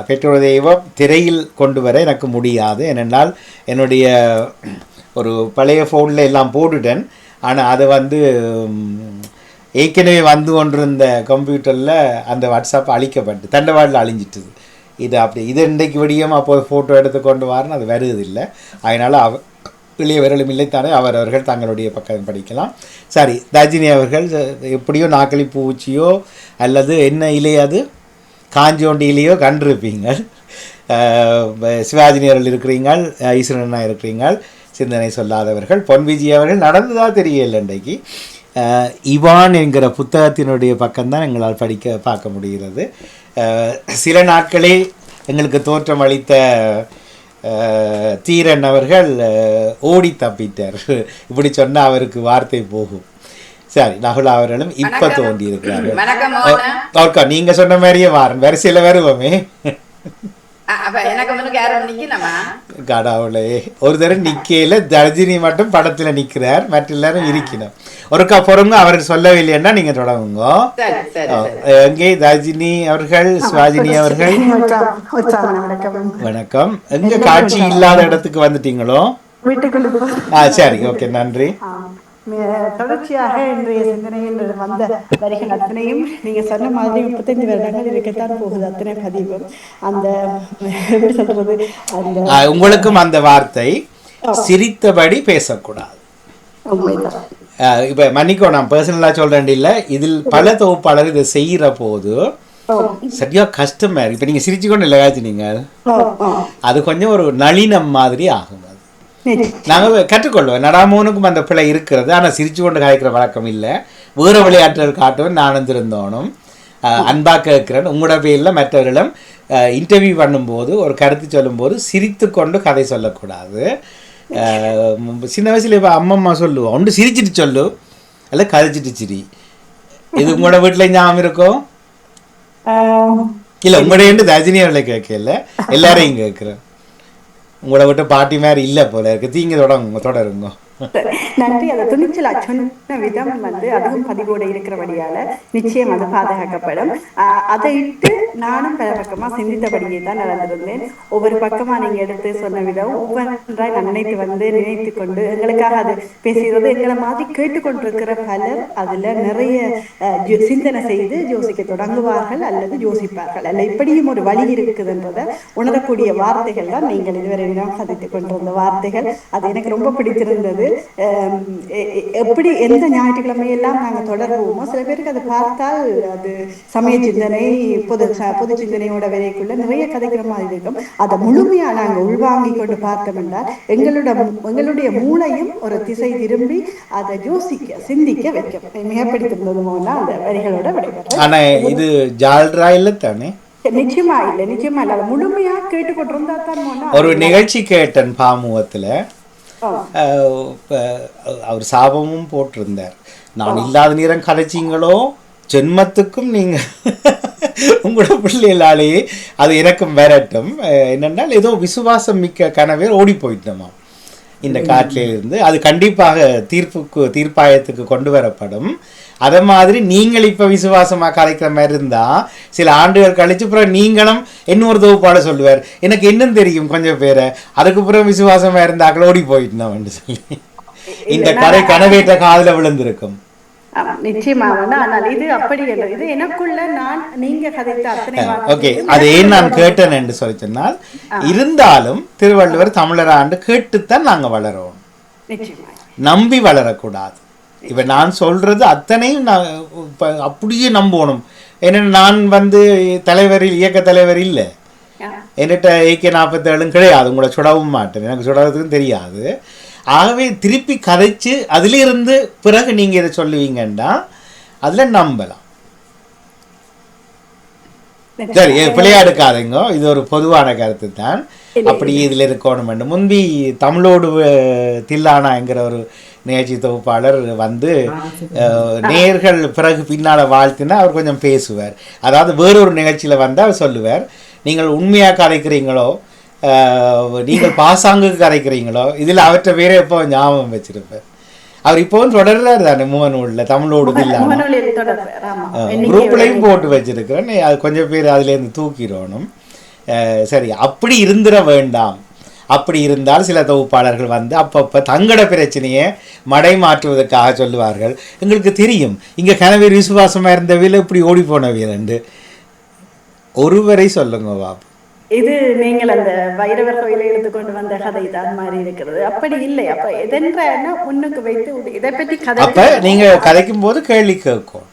பெற்றோர் தெய்வம் திரையில் கொண்டு வர எனக்கு முடியாது. ஏனென்றால் என்னுடைய ஒரு பழைய ஃபோனில் எல்லாம் போட்டுட்டேன். ஆனால் அது வந்து ஏற்கனவே வந்து கொண்டிருந்த கம்ப்யூட்டரில் அந்த வாட்ஸ்அப் அழிக்கப்பட்டு தண்டவாடில் அழிஞ்சிட்டுது. இது அப்படி இது இன்றைக்கு விடியும் அப்போது ஃபோட்டோ எடுத்து கொண்டு வரணும், அது வருவதில்லை. அதனால் இளையவர்களும் இல்லைத்தானே அவரவர்கள் தங்களுடைய பக்கம் படிக்கலாம். சரி, தஜினி அவர்கள் எப்படியோ நாக்களி பூச்சியோ அல்லது என்ன இலையோ அது காஞ்சோண்டி இலையோ கண்டிருப்பீங்க. சிவாஜினி அவர்கள் இருக்கிறீங்கள், ஈஸ்வரனா இருக்கிறீங்கள், சிந்தனை சொல்லாதவர்கள். பொன்விஜி அவர்கள் நடந்ததாக தெரியல. இன்றைக்கு இவான் என்கிற புத்தகத்தினுடைய பக்கம்தான் எங்களால் பார்க்க முடிகிறது. சில நாட்களே எங்களுக்கு தோற்றம் அளித்த தீரன் அவர்கள் ஓடி தப்பிட்டார். இப்படி சொன்னால் அவருக்கு வார்த்தை போகும். சரி, நகுலா அவர்களும் இப்போ தோண்டி இருக்கிறார்கள். நீங்க சொன்ன மாதிரியே வாரன் வரிசையில் வருவோமே. கடவுளே, ஒரு தடவை நிக்கையில தர்ஜினி மட்டும் படத்துல நிக்கிறார், மற்ற எல்லாரும் இருக்கணும். ஒருக்கா பொறுங்க, அவர் சொல்லவில்லைன்னா நீங்க தொடங்குங்க. எங்கே தர்ஜினி அவர்கள், சிவாஜினி அவர்கள் வணக்கம். எங்க காட்சி இல்லாத இடத்துக்கு வந்துட்டீங்களோ? சரி, ஓகே, நன்றி. தொடர்ச்சியாக இன்றைய சிந்தனையில் வந்த வரிகள் அத்தனையும் நீங்க சொன்ன மாதிரி 35 வருடங்கள் இருக்கத்தான் போகுது. அத்தனை பதிவும் அந்த எப்படி சொல்றது, அந்த உங்களுக்கும் அந்த வார்த்தை சிரித்தபடி பேசக்கூடாது. இப்ப மன்னிக்கோ, நான் பர்சனலா சொல்றேன் இல்லை, இதில் பல தொகுப்பாளர் இதை செய்யற போது சரியா கஷ்டமா இருக்கு. இப்ப நீங்க சிரிச்சு கொண்டு இல்லை நீங்கள், அது கொஞ்சம் ஒரு நளினம் மாதிரி ஆகும். நாங்கள் கற்றுக்கொள்வோம். நடாமோனுக்கும் அந்த பிள்ளை இருக்கிறது, ஆனால் சிரிச்சு கொண்டு காய்க்கிற வழக்கம் இல்லை. வேறு விளையாட்டுகள் காட்டுவேன், நானும் திருந்தோனும் அன்பாக கேட்கிறேன். உங்களோட பேரில் மற்றவர்களும் இன்டர்வியூ பண்ணும்போது ஒரு கருத்து சொல்லும்போது சிரித்து கொண்டு கதை சொல்லக்கூடாது. சின்ன வயசுல இப்போ அம்மம்மா சொல்லுவோம், ஒன்று சிரிச்சிட்டு சொல்லு அல்ல கதைச்சிட்டு சிரி. இது உங்களோட வீட்டில் ஞாபகம் இருக்கும் இல்லை? உங்களோட ரஜினி அவர்களை கேட்கல, எல்லாரையும் கேட்குறேன். உங்களை விட்டு பாட்டி மாதிரி இல்லை போல இருக்கு. தீங்க தொடருங்க. நன்றி. அதை துணிச்சலா சொன்ன விதம் அதுவும் பதிவோட இருக்கிறபடியால நிச்சயம் அது பாதுகாக்கப்படும். அதை இட்டு நானும் பல பக்கமா சிந்தித்தபடியே தான் நடந்திருந்தேன். ஒவ்வொரு பக்கமா நீங்க எடுத்து சொன்ன விதம் ஒவ்வொன்றாய் நான் நினைத்து கொண்டு எங்களுக்காக அது பேசுகிறது. எங்களை மாதிரி கேட்டுக்கொண்டிருக்கிற பலர் அதுல நிறைய சிந்தனை செய்து யோசிக்க தொடங்குவார்கள் அல்லது யோசிப்பார்கள். அல்ல இப்படியும் ஒரு வழி இருக்குதுன்றதை உணரக்கூடிய வார்த்தைகள் தான் நீங்கள் இதுவரை கதைத்துக் கொண்டிருந்த வார்த்தைகள். அது எனக்கு ரொம்ப பிடித்திருந்தது. எப்படி எந்த ஞாயிற்றுக்கிழமையெல்லாம் நாங்கள் தொடர்போமோ சில பேருக்கு அதை பார்த்தால் அது சமய சிந்தனை பொது சிந்தனையோட வரைக்குள்ள நிறைய கதைக்கிற மாதிரி இருக்கும். அதை முழுமையா நாங்கள் உள்வாங்கி கொண்டு பார்த்தோம் என்றால் எங்களுடைய மூளையும் ஒரு திசை திரும்பி அதை யோசிக்க சிந்திக்க வைக்கும். மிகப்படுத்திருந்தது போல அந்த வரிகளோட விடைபெறும். ஆனா இது ஜால்ரா இல்லை தானே? நிச்சயமா இல்ல, முழுமையா கேட்டுக்கொண்டிருந்தா தான். ஒரு நிகழ்ச்சி கேட்டன் பாமுகத்துல, அவர் சாபமும் போட்டிருந்தார். நான் இல்லாத நேரம் கதைச்சிங்களோ ஜென்மத்துக்கும் நீங்க உங்களோட பிள்ளைகளாலேயே அது எனக்கும் வரட்டும். என்னென்னால் ஏதோ விசுவாசம் மிக்க கனவே ஓடி போயிட்டோமா இந்த காட்டிலிருந்து. அது கண்டிப்பாக தீர்ப்பாயத்துக்கு கொண்டு வரப்படும். அதை மாதிரி நீங்கள் இப்போ விசுவாசமாக கலைக்கிற மாதிரி இருந்தால் சில ஆண்டுகள் கழிச்சு அப்புறம் நீங்களும் இன்னொரு தொகுப்பாளர் சொல்லுவார், எனக்கு இன்னும் தெரியும் கொஞ்சம் பேரை, அதுக்கப்புறம் விசுவாசமாக இருந்தாக்கள் ஓடி போயிட்டோம்னு சொல்லி இந்த கதை கனவேற்ற காதில் விழுந்திருக்கும். ஓகே, அது ஏன் நான் கேட்டேன் என்று சொல்லி சொன்னால், இருந்தாலும் திருவள்ளுவர் தமிழர் ஆண்டு கேட்டுத்தான் நாங்கள் வளரோம், நம்பி வளரக்கூடாது. இப்போ நான் சொல்றது அத்தனையும் நான் அப்படியே நம்பணும். ஏன்னா நான் இயக்க தலைவர் இல்லை, என்கிட்ட AK 47 கிடையாது, உங்களை சுடவும் மாட்டேன், எனக்கு சுடறதுக்கும் தெரியாது. ஆகவே திருப்பி கதைச்சு அதிலிருந்து பிறகு நீங்கள் இதை சொல்லுவீங்கன்னா அதில் நம்பலாம். சரி, பிள்ளையாடுக்காதீங்க, இது ஒரு பொதுவான கருத்து தான். அப்படி இதில் இருக்கணும் என்று முன்பி தமிழோடு தில்லானா என்கிற ஒரு நிகழ்ச்சி தொகுப்பாளர் நேர்கள் பிறகு பின்னால் வாழ்த்தினா அவர் கொஞ்சம் பேசுவார். அதாவது வேறொரு நிகழ்ச்சியில் அவர் சொல்லுவார், நீங்கள் உண்மையாக கரைக்கிறீங்களோ நீங்கள் பாசாங்குக்கு கரைக்கிறீங்களோ, இதில் அவற்றை வேற எப்போ ஞாபகம் வச்சிருப்பார். அவர் இப்போவும் தொடர்றாரு தானே முகநூலில் தமிழோடு தில்லானா குரூப்லையும் போட்டு வச்சிருக்கிறேன். அது கொஞ்சம் பேர் அதுலேருந்து தூக்கிடணும். சரி, அப்படி இருந்துட வேண்டாம். அப்படி இருந்தால் சில தொகுப்பாளர்கள் வந்து அப்பப்போ தங்களோட பிரச்சனையை மடை மாற்றுவதற்காக சொல்லுவார்கள். எங்களுக்கு தெரியும் இங்கே கனவீர் விசுவாசமாக இருந்தவையில் இப்படி ஓடி போனவையில் ஒருவரை சொல்லுங்க பாபு. இது நீங்கள் அந்த வைரவர் கோயிலை எடுத்துக்கொண்டு வந்த கதை தான் மாதிரி இருக்கிறது. அப்படி இல்லை. அப்ப எதென்ற முன்னுக்கு வைத்து இதை பற்றி கதை அப்ப நீங்க கதைக்கும் போது கேள்வி கேட்கும்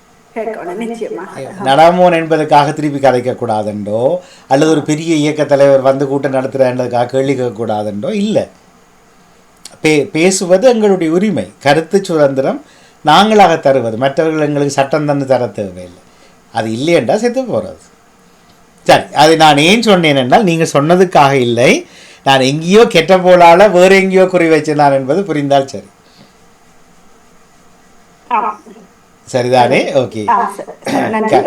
நிச்சயமா. நடாமோன் என்பதற்காக திருப்பி கதைக்க கூடாதுண்டோ, அல்லது ஒரு பெரிய இயக்க தலைவர் வந்து கூட்டம் நடத்துறதுக்காக கேள்வி கேட்கக்கூடாதுண்டோ இல்லை. பேசுவது எங்களுடைய உரிமை, கருத்து சுதந்திரம் நாங்களாக தருவது, மற்றவர்கள் எங்களுக்கு சட்டம் தந்து தர தேவையில்லை. அது இல்லையென்றா செத்து போகிறது. சரி, அது நான் ஏன் சொன்னேன் என்றால் நீங்கள் சொன்னதுக்காக இல்லை, நான் எங்கேயோ கெட்ட போலால வேறு எங்கேயோ குறி வச்சிருந்தான் என்பது புரிந்தால் சரி. சரிதானே? ஓகே. நன்றி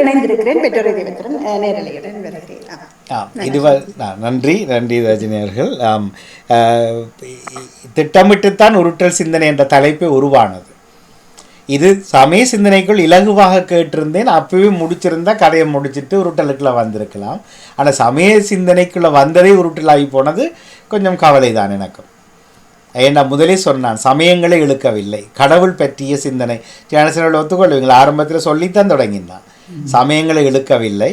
நன்றி ரஜினி அவர்கள். திட்டமிட்டுத்தான் உருட்டல் சிந்தனை என்ற தலைப்பை உருவானது. இது சமய சிந்தனைக்குள் இலகுவாக கேட்டிருந்தேன், அப்பவே முடிச்சிருந்தா கதையை முடிச்சுட்டு உருட்டலுக்குள்ள வந்திருக்கலாம். ஆனால் சமய சிந்தனைக்குள்ள வந்ததே உருட்டலாகி போனது கொஞ்சம் கவலை தான் எனக்கும். ஏன்னா முதலே சொன்னான், சமயங்களை இழுக்கவில்லை, கடவுள் பற்றிய சிந்தனை. ஜானசனோட ஒத்துக்கொள்வீங்களா? ஆரம்பத்தில் சொல்லித்தான் தொடங்கினான், சமயங்களை இழுக்கவில்லை,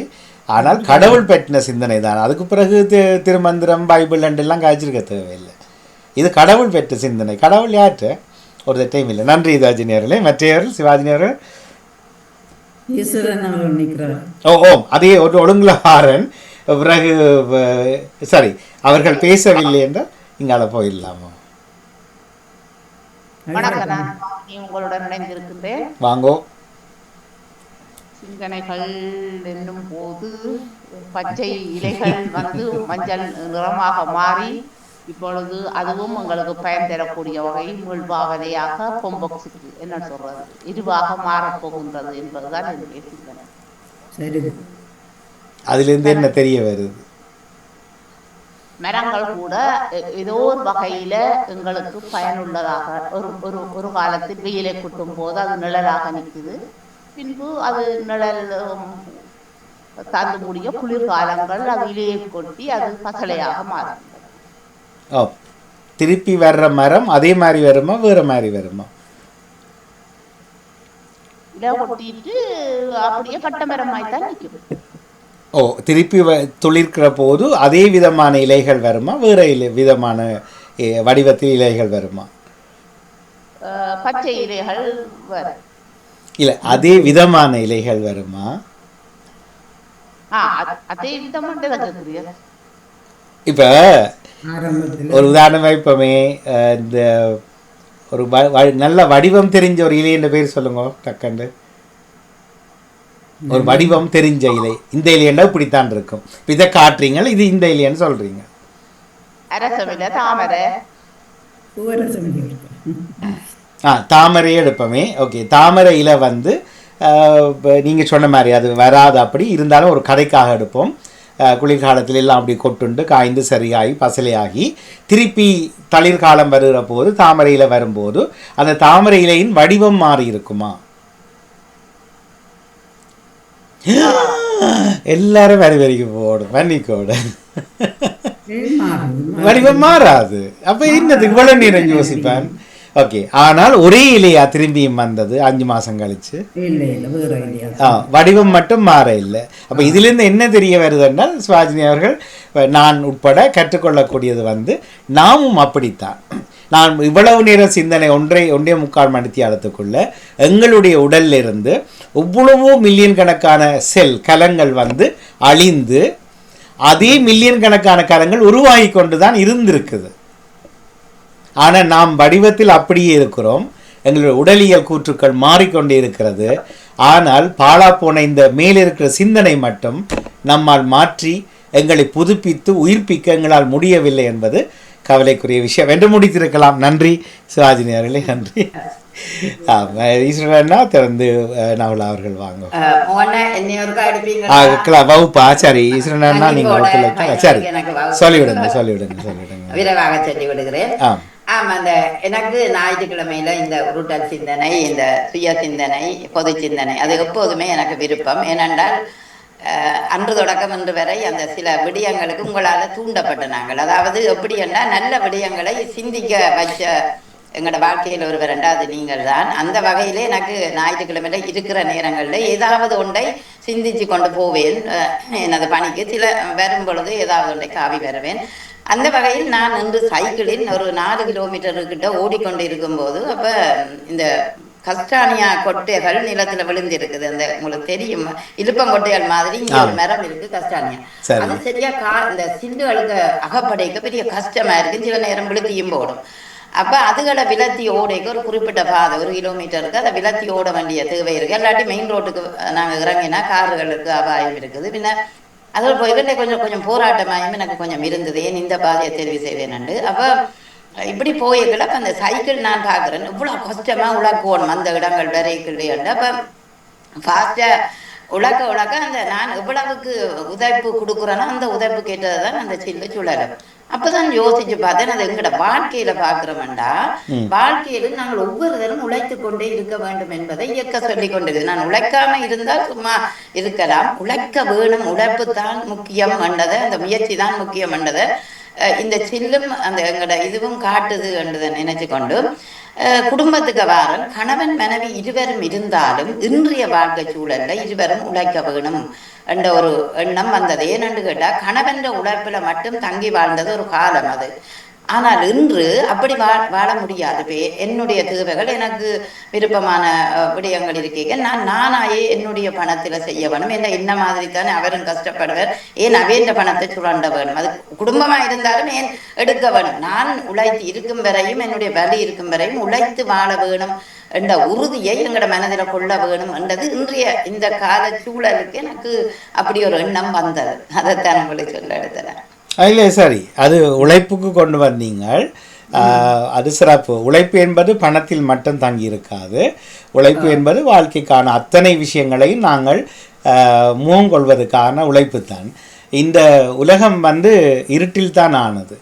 ஆனால் கடவுள் பற்றின சிந்தனை தான். அதுக்கு பிறகு திருமந்திரம் பைபிள் எல்லாம் காய்ச்சிருக்க தேவையில்லை. இது கடவுள் பெற்ற சிந்தனை. கடவுள் யாற்ற ஒரு டைம் இல்லை. நன்றி ரஜினி அவர்களே. மற்றையவர்கள் சிவாஜினி அவர்கள் அதே ஒரு ஒழுங்குல ஆரன் பிறகு சரி அவர்கள் பேசவில்லை என்றால் இங்கால போயிடலாமா? உங்களுடன் இணைந்திருக்கின்றேன். வாங்கோ. சிந்தனைகள் என்னும் போது பச்சை இலைகள் வந்து மஞ்சள் நிறமாக மாறி இப்பொழுது அதுவும் உங்களுக்கு பயன் தரக்கூடிய வகை மீள்பாவனையாக பொம்பக்ஸுக்கு என்ன சொல்றது இதுவாக மாறப்போகின்றது என்பதுதான் என்னுடைய சிந்தனை. சரி, அதிலிருந்து என்ன தெரிய வருது? மரங்கள் கூட ஏதோ ஒரு வகையில எங்களுக்கு பயனுள்ளதாக ஒரு காலத்தில் வெயிலை குட்டும் போது அது நிழலாக நிற்குது, பின்பு அது நிழல் தாழ்ந்து முடிய குளிர்காலங்கள் அது இலையை கொட்டி அது பசலையாக மாறும். திருப்பி வர்ற மரம் அதே மாதிரி வருமா வேற மாதிரி வருமா? இலை கொட்டிட்டு அப்படியே கட்ட மரமாய்த்தான் நிற்கும். ஓ, திருப்பி துளிர்க்கிற போது அதே விதமான இலைகள் வருமா வேற விதமான வடிவத்தில் இலைகள் வருமா? பச்சை இலைகள் வரும். இல்ல அதே விதமான இலைகள் வருமா? அதே விதமான. இப்ப ஒரு உதாரணம் வைப்போமே, இந்த ஒரு நல்ல வடிவம் தெரிஞ்ச ஒரு இலை என்ற பேர் சொல்லுங்க டக்கண்டு. ஒரு வடிவம் தெரிஞ்ச இலை, இந்த இலையண்டா இப்படித்தான் இருக்கும், இதை காட்டுறீங்க, இது இந்த இலைன்னு சொல்றீங்க. தாமரையே எடுப்போமே. ஓகே, தாமரை இலை வந்து நீங்க சொன்ன மாதிரி அது வராது, அப்படி இருந்தாலும் ஒரு கதைக்காக எடுப்போம். குளிர்காலத்தில் எல்லாம் அப்படி கொட்டுண்டு காய்ந்து சரியாகி பசலையாகி திருப்பி தளிர்காலம் வருகிற போது தாமரையில வரும்போது அந்த தாமரை இலையின் வடிவம் மாறி இருக்குமா? எல்லாரும் வரி வரிக்கு போடும் வன்னிக்கோட வடிவம் மாறாது. அப்ப என்னது இவ்வளவு நேரம் யோசிப்பேன். ஓகே, ஆனால் ஒரே இலையா திரும்பியும் வந்தது 5 மாசம் கழிச்சு? வடிவம் மட்டும் மாற இல்லை. அப்ப இதுல இருந்து என்ன தெரிய வருதுன்னால் சிவாஜினி அவர்கள் நான் உட்பட கற்றுக்கொள்ளக்கூடியது வந்து நாமும் அப்படித்தான். நான் இவ்வளவு நேரம் சிந்தனை ஒன்றே 3/4 மணித்தியாலத்துக்குள்ள எங்களுடைய உடல்ல இருந்து எவ்வளவோ மில்லியன் கணக்கான செல் கலங்கள் வந்து அழிந்து அதே மில்லியன் கணக்கான கலங்கள் உருவாகி கொண்டுதான் இருந்திருக்குது. ஆனால் நாம் வடிவத்தில் அப்படியே இருக்கிறோம். எங்களுடைய உடலியல் கூற்றுக்கள் மாறிக்கொண்டே இருக்கிறது. ஆனால் பாழா போன இந்த மேலே இருக்கிற சிந்தனை மட்டும் நம்மால் மாற்றி எங்களை புதுப்பித்து உயிர்ப்பிக்க எங்களால் முடியவில்லை என்பது கவலைக்குரிய விஷயம் என்று முடித்திருக்கலாம். நன்றி சிவாஜினி அவர்களே, நன்றி. ஈஸ்வரனா திறந்து நவலா அவர்கள் வாங்க வகுப்பா. சரி ஈஸ்வரனா நீங்க வகுப்புல சரி சொல்லிவிடுங்க. விரைவாக சொல்லி விடுகிறேன். அந்த எனக்கு ஞாயிற்றுக்கிழமையில இந்த உருட்டல் சிந்தனை, இந்த சுய சிந்தனை, பொது சிந்தனை அது எப்போதுமே எனக்கு விருப்பம். ஏனென்றால் அன்று தொடக்கம் இன்று வரை அந்த சில விடயங்களுக்கு உங்களால் தூண்டப்பட்ட நாங்கள். அதாவது எப்படி என்றால் நல்ல விடயங்களை சிந்திக்க வச்ச எங்களோட வாழ்க்கையில் ஒருவர் ரெண்டாவது நீங்கள் தான். அந்த வகையிலே எனக்கு ஞாயிற்றுக்கிழமையில இருக்கிற நேரங்களில் ஏதாவது ஒன்றை சிந்திச்சு கொண்டு போவேன். எனது பணிக்கு சில வரும் பொழுது ஏதாவது ஒன்றை காவி வருவேன். அந்த வகையில் நான் இன்று சைக்கிளில் ஒரு 4 கிலோமீட்டர்கிட்ட ஓடிக்கொண்டு இருக்கும்போது அப்போ இந்த கஸ்டானியா கொட்டைகள் நிலத்துல விழுந்திருக்குது. அந்த உங்களுக்கு தெரியும் இலுப்பங்கொட்டைகள் மாதிரி இங்க ஒரு மரம் இருக்கு கஸ்டானியா. அது சரியா இந்த சில்லுகளுக்கு அகப்படைக்க பெரிய கஷ்டமா இருக்கு. சில நேரம் விழுத்தியும் போடும். அப்ப அதுகளை விலத்தி ஓடைக்கு ஒரு குறிப்பிட்ட பாதை 1 கிலோமீட்டருக்கு அதை விலத்தி ஓட வேண்டிய தேவை இருக்கு. இல்லாட்டி மெயின் ரோட்டுக்கு நாங்கள் இறங்கினா கார்களுக்கு அபாயம் இருக்குது. பின்ன அதில் போய்கிட்டே கொஞ்சம் கொஞ்சம் போராட்டமாயும் எனக்கு கொஞ்சம் இருந்தது. ஏன் இந்த பாதையை தெரிவு செய்வேன். அப்போ இப்படி போய்களை அந்த சைக்கிள் நான் பார்க்குறேன் இவ்வளோ கஷ்டமாக உழக்கணும் அந்த இடங்கள் வரைக்குள்ளேண்டு. அப்போ ஃபாஸ்ட்டாக உழக்க அந்த நான் எவ்வளவுக்கு உதைப்பு கொடுக்குறேனோ அந்த உதைப்பு கேட்டது தான் அந்த சில்லு சுழலும். அப்பதான் யோசிச்சு பார்த்தேன் அது எங்கட வாழ்க்கையில பாக்குறோம்டா வாழ்க்கையில நாங்கள் ஒவ்வொருத்தரும் உழைத்து கொண்டே இருக்க வேண்டும் என்பதை இயக்க சொல்லி கொண்டிருக்கு. நான் உழைக்காம இருந்தால் சும்மா இருக்கலாம். உழைக்க வேணும், உழைப்பு தான் முக்கியம் என்றதை, அந்த முயற்சி தான் முக்கியம் என்றதை இந்த சில்லும் அந்த எங்கட இதுவும் காட்டுது என்றதை நினைச்சு கொண்டு குடும்பத்துக்கு வாரம் கணவன் மனைவி இருவரும் இருந்தாலும் இன்றைய வாழ்க்கை சூழல்ல இருவரும் உழைக்க வேணும் என்ற ஒரு எண்ணம் வந்தது. ஏனென்று கேட்டால் கணவன் உழைப்புல மட்டும் தங்கி வாழ்ந்தது ஒரு காலம் அது. ஆனால் இன்று அப்படி வாழ முடியாது. என்னுடைய தேவைகள் எனக்கு விருப்பமான விடயங்கள் இருக்கீங்க. நானாயே என்னுடைய பணத்தில் செய்ய வேணும். என்ன மாதிரி தானே அவரும் கஷ்டப்படுவார். ஏன் அவேண்ட பணத்தை சுரண்ட வேணும். அது குடும்பமா இருந்தாலும் ஏன் எடுக்க வேணும். நான் உழைத்து இருக்கும் வரையும் என்னுடைய வலி இருக்கும் வரையும் உழைத்து வாழ வேணும் என்ற உறுதியை எங்களோட மனதில் கொள்ள வேணும் என்றது இன்றைய இந்த கால சூழலுக்கு எனக்கு அப்படி ஒரு எண்ணம் வந்தது. அதைத்தான் உங்களுக்கு சொல்ல எடுத்துறேன். இல்லை சரி, அது உழைப்புக்கு கொண்டு வந்தீங்கள், அது சிறப்பு. உழைப்பு என்பது பணத்தில் மட்டும் தங்கி இருக்காது. உழைப்பு என்பது வாழ்க்கைக்கான அத்தனை விஷயங்களையும் நாங்கள் முகம் கொள்வதற்கான உழைப்பு தான். இந்த உலகம் இருட்டில் தான் ஆனது.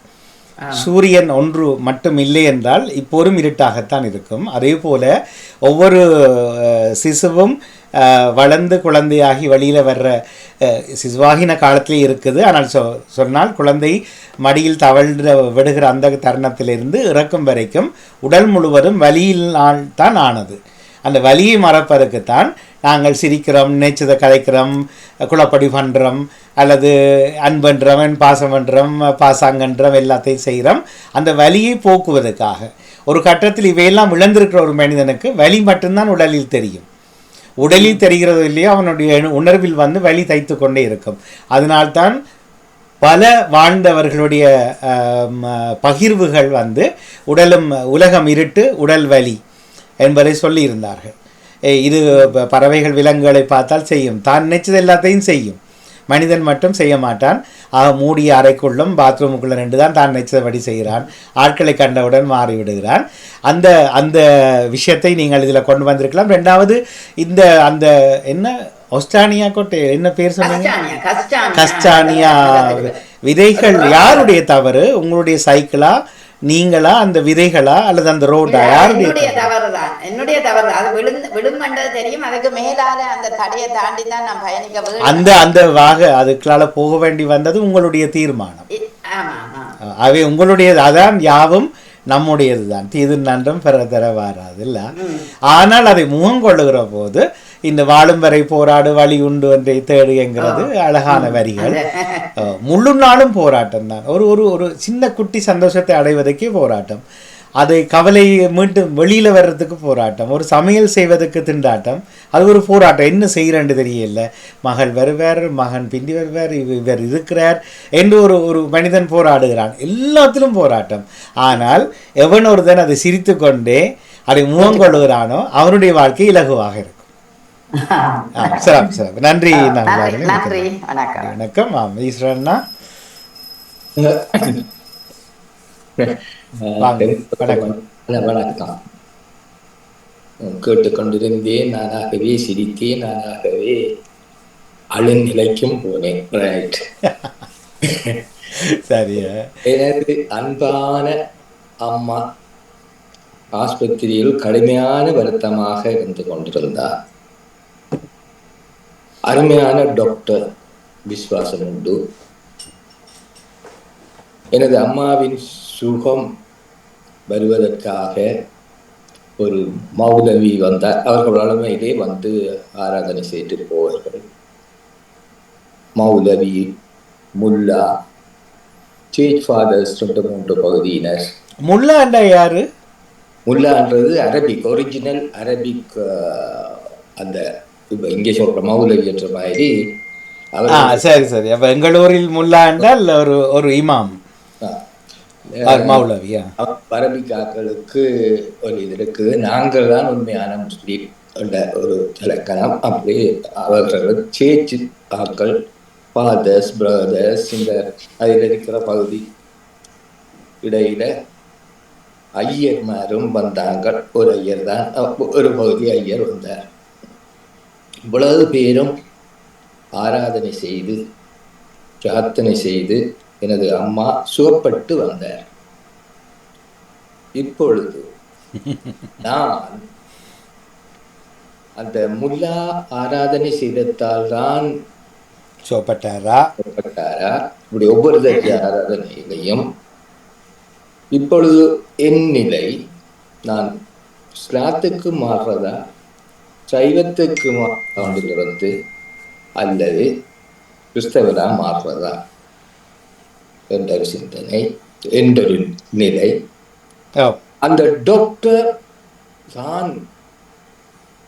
சூரியன் ஒன்று மட்டும் இல்லை என்றால் இப்போதும் இருட்டாகத்தான் இருக்கும். அதே போல் ஒவ்வொரு சிசுவும் வளர்ந்து குழந்தையாகி வழியில் வர்ற சிசுவாகின காலத்திலே இருக்குது. ஆனால் சொன்னால் குழந்தை மடியில் தவழ்ந்து விடுகிற அந்த தருணத்திலிருந்து இறக்கும் வரைக்கும் உடல் முழுவதும் வலியினால் தான் ஆனது. அந்த வலியை மறப்பதற்குத்தான் நாங்கள் சிரிக்கிறோம், நினைச்சதை கதைக்கிறோம், குளப்படி பண்ணுறோம், அல்லது அன்பன்றோம், பாசம் பண்ணுறோம், பாசாங்கன்றோம், எல்லாத்தையும் செய்கிறோம் அந்த வலியை போக்குவதற்காக. ஒரு கட்டத்தில் இவையெல்லாம் இழந்திருக்கிற ஒரு மனிதனுக்கு வலி மட்டும்தான் உடலில் தெரியும். உடலில் தெரிகிறது இல்லையோ அவனுடைய உணர்வில் வலி தைத்து கொண்டே இருக்கும். அதனால்தான் பல வாழ்ந்தவர்களுடைய பகிர்வுகள் உடலும் உலகம் இருட்டு உடல் வலி என்பதை சொல்லியிருந்தார்கள். இது பறவைகள் விலங்குகளை பார்த்தால் செய்யும், தான் நினைச்சது எல்லாத்தையும் செய்யும். மனிதன் மட்டும் செய்ய மாட்டான். மூடிய அறைக்குள்ளும் பாத்ரூமுக்குள்ள ரெண்டு தான் நினைச்சபடி செய்கிறான். ஆட்களை கண்டவுடன் மாறிவிடுகிறான். அந்த அந்த விஷயத்தை நீங்கள் இதில் கொண்டு வந்திருக்கலாம். ரெண்டாவது இந்த அந்த என்ன ஒஸ்டானியா கோட்டை என்ன பேர் சொன்னீங்க? கஸ்டானியா விதைகள் யாருடைய தவறு? உங்களுடைய சைக்கிளா, நீங்களா, அந்த விதைகளா, அல்லது அந்த ரோடா? யாருடைய தவறுதான்? என்னுடைய தவறு. அது விழுமண்டது தெரியும். அதுக்கு மேலால அந்த தடையை தாண்டி தான் நான் பயணிக்க அந்த அதுக்குள்ளால போக வேண்டி வந்தது உங்களுடைய தீர்மானம். அவை உங்களுடையது. அதான் யாவும் நம்முடையது தான். தீது நன்றம் பெற தர வாராது இல்ல. ஆனால் அதை முகம் கொள்ளுகிற போது இந்த வாழும் வரை போராடு வழி உண்டு ஒன்றை தேடுங்கிறது அழகான வரிகள். முழு நாளும் போராட்டம் தான். ஒரு ஒரு ஒரு சின்ன குட்டி சந்தோஷத்தை அடைவதற்கே போராட்டம். அதை கவலையை மீண்டும் வெளியில் வர்றதுக்கு போராட்டம். ஒரு சமையல் செய்வதற்கு திண்டாட்டம். அது ஒரு போராட்டம். என்ன செய்கிறேன்னு தெரியல. மகள் வருவார், மகன் பிந்தி வருவார், இவர் இருக்கிறார் என்று ஒரு ஒரு மனிதன் போராடுகிறான். எல்லாத்திலும் போராட்டம். ஆனால் எவன் ஒருத்தன் அதை சிரித்து கொண்டே அதை முகம் கொள்ளுகிறானோ அவனுடைய வாழ்க்கை இலகுவாக இருக்கும். சிறப்பு சிறப்பு. நன்றி. வணக்கம். ஈஸ்வரண்ணா வணக்கம். கேட்டுக்கொண்டிருந்தேன். நானாகவே சிரித்தேன், நானாகவே அழுநிலைக்கும் போனேன். ரைட். சரியா. எனது அன்பான அம்மா ஆஸ்பத்திரியில் கடுமையான வருத்தமாக இருந்து கொண்டிருந்தார். அருமையான டாக்டர் விஸ்வாசம் உண்டு. எனது அம்மாவின் சுகம் வருவதற்காக ஒரு மௌலவி வந்தார். அவர்கள் வளமையிலே வந்து ஆராதனை செய்து போவார்கள். மௌலவி, முல்லா, சேஜ் ஃபாதர்ஸ் 2-3 பகுதியினர். முல்லா என்ற யாரு? முல்லான்றது அரபிக், ஒரிஜினல் அரபிக். அந்த இப்போ இங்கே சொல்ற மௌலவி என்ற மாதிரி சரி சரி. அப்ப எங்களூரில் முல்லா என்றால் ஒரு இமாம் மௌலவியா. அரபிக்காக்களுக்கு ஒரு இது இருக்குது. நாங்கள் தான் உண்மையான முஸ்லீம் என்ற ஒரு இலக்கணம். அப்படி அவர்கள் சேச்சு ஆக்கள், ஃபாதர்ஸ், பிரதர்ஸ், இந்த அதில் இருக்கிற பகுதி இடையில ஐயர்மாரும் வந்தாங்க. ஒரு ஐயர் தான், ஒரு பகுதி ஐயர் வந்தார். இவ்வளவு பேரும் ஆராதனை செய்து பிரார்த்தனை செய்து எனது அம்மா சுகப்பட்டு வந்தார். இப்பொழுது நான் அந்த முல்லா ஆராதனை செய்ததால் தான் சுகப்பட்டாரா இப்படி ஒவ்வொரு ஆராதனையிலையும் இப்பொழுது என் நிலை நான் ஸ்லாத்துக்கு மாறுறதா, சைவத்துக்கு மாறிலிருந்து அல்லது கிறிஸ்தவரா மாறுறதா என்ற ஒரு சிந்தனை, என்றொரு நிலை. அந்த டாக்டர் தான்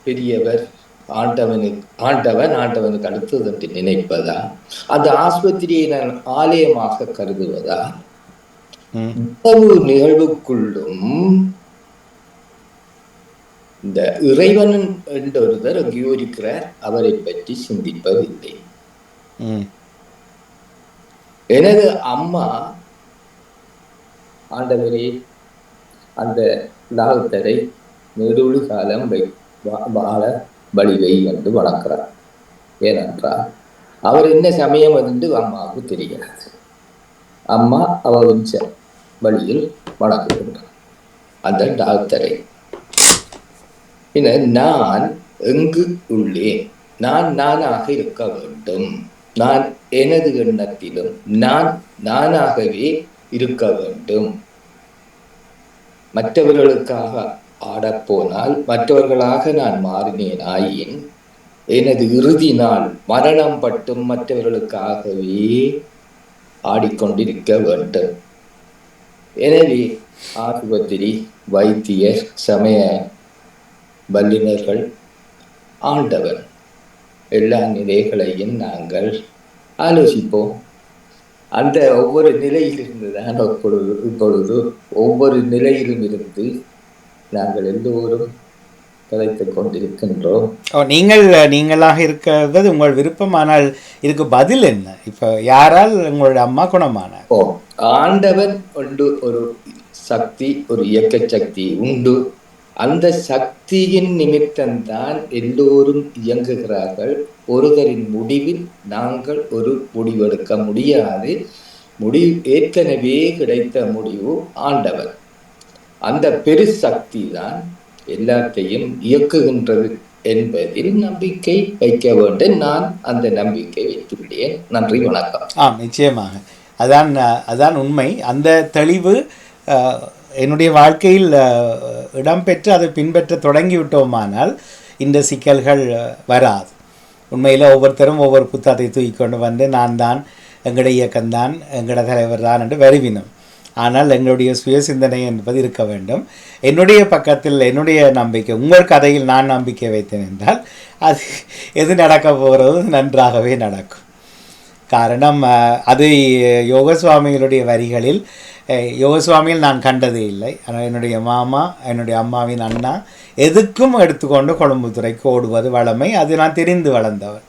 பெரியவர், ஆண்டவனுக்கு அடுத்தது என்று நினைப்பதா, அந்த ஆஸ்பத்திரியை நான் ஆலயமாக கருதுவதா, ஒவ்வொரு நிகழ்வுக்குள்ளும் இந்த இறைவன் என்ற ஒருவர் அங்கேயோ இருக்கிறார், அவரை பற்றி சிந்திப்பதில்லை. எனது அம்மா ஆண்டவரே அந்த லாகத்தரை நெடுவழி காலம் வாழ வழிவை என்று வளர்க்கிறார். ஏனென்றால் அவர் என்ன சமயம் என்று அம்மாவுக்கு தெரியாது. அம்மா அவரின் வழியில் வளர்க்கின்றார் அந்த டாக்டரை. நான் எங்கு உள்ளேன்? நான் நானாக இருக்க வேண்டும். நான் எனது எண்ணத்திலும் நான் நானாகவே இருக்க வேண்டும். மற்றவர்களுக்காக ஆடப்போனால், மற்றவர்களாக நான் மாறினேன் ஆயின் எனது இறுதி நாள் மரணம் பட்டும் மற்றவர்களுக்காகவே ஆடிக்கொண்டிருக்க வேண்டும். எனவே ஆஸ்பத்திரி, வைத்தியர், சமய வல்லுநர்கள், ஆண்டவர் எல்லா நிலைகளையும் நாங்கள் ஆலோசிப்போம். அந்த ஒவ்வொரு நிலையிலிருந்து தான் இப்பொழுது ஒவ்வொரு நிலையிலும் இருந்து நாங்கள் எல்லோரும் கதைத்துக் கொண்டிருக்கின்றோம். நீங்களாக இருக்கிறது உங்கள் விருப்பம். ஆனால் இதுக்கு பதில் என்ன? இப்ப யாரால் உங்களுடைய அம்மா குணமானார்? ஆண்டவன் உண்டு, ஒரு சக்தி, ஒரு இயக்க சக்தி உண்டு. அந்த சக்தியின் நிமித்தம்தான் எல்லோரும் இயங்குகிறார்கள். ஒருவரின் முடிவில் நாங்கள் ஒரு முடிவெடுக்க முடியாது. ஏற்கனவே கிடைத்த முடிவு ஆண்டவர். அந்த பெரு சக்தி தான் எல்லாத்தையும் இயக்குகின்றது என்பதில் நம்பிக்கை வைக்க வேண்டும். நான் அந்த நம்பிக்கை வைத்துவிட்டேன். நன்றி, வணக்கம். நிச்சயமாக அதான் உண்மை. அந்த தெளிவு என்னுடைய வாழ்க்கையில் இடம்பெற்று அதை பின்பற்ற தொடங்கிவிட்டோமானால் இந்த சிக்கல்கள் வராது. உண்மையில் ஒவ்வொருத்தரும் ஒவ்வொரு புத்தகத்தை தூக்கி கொண்டு வந்து நான் தான், எங்களுடைய இயக்கம்தான், எங்களோட தலைவர் தான் என்று வருவினோம். ஆனால் எங்களுடைய சுய சிந்தனை என்பது இருக்க வேண்டும். என்னுடைய பக்கத்தில் என்னுடைய நம்பிக்கை, உங்கள் கதையில் நான் நம்பிக்கை வைத்தேன் என்றால் அது எது நடக்க போகிறது நன்றாகவே நடக்கும். காரணம் அது யோகசுவாமிகளுடைய வரிகளில், யோகசுவாமியில் நான் கண்டதே இல்லை. ஆனால் என்னுடைய மாமா, என்னுடைய அம்மாவின் அண்ணா எதுக்கும் எடுத்துக்கொண்டு கொழும்புத்துறைக்கு ஓடுவது வளமை. அது நான் தெரிந்து வளர்ந்தவர்.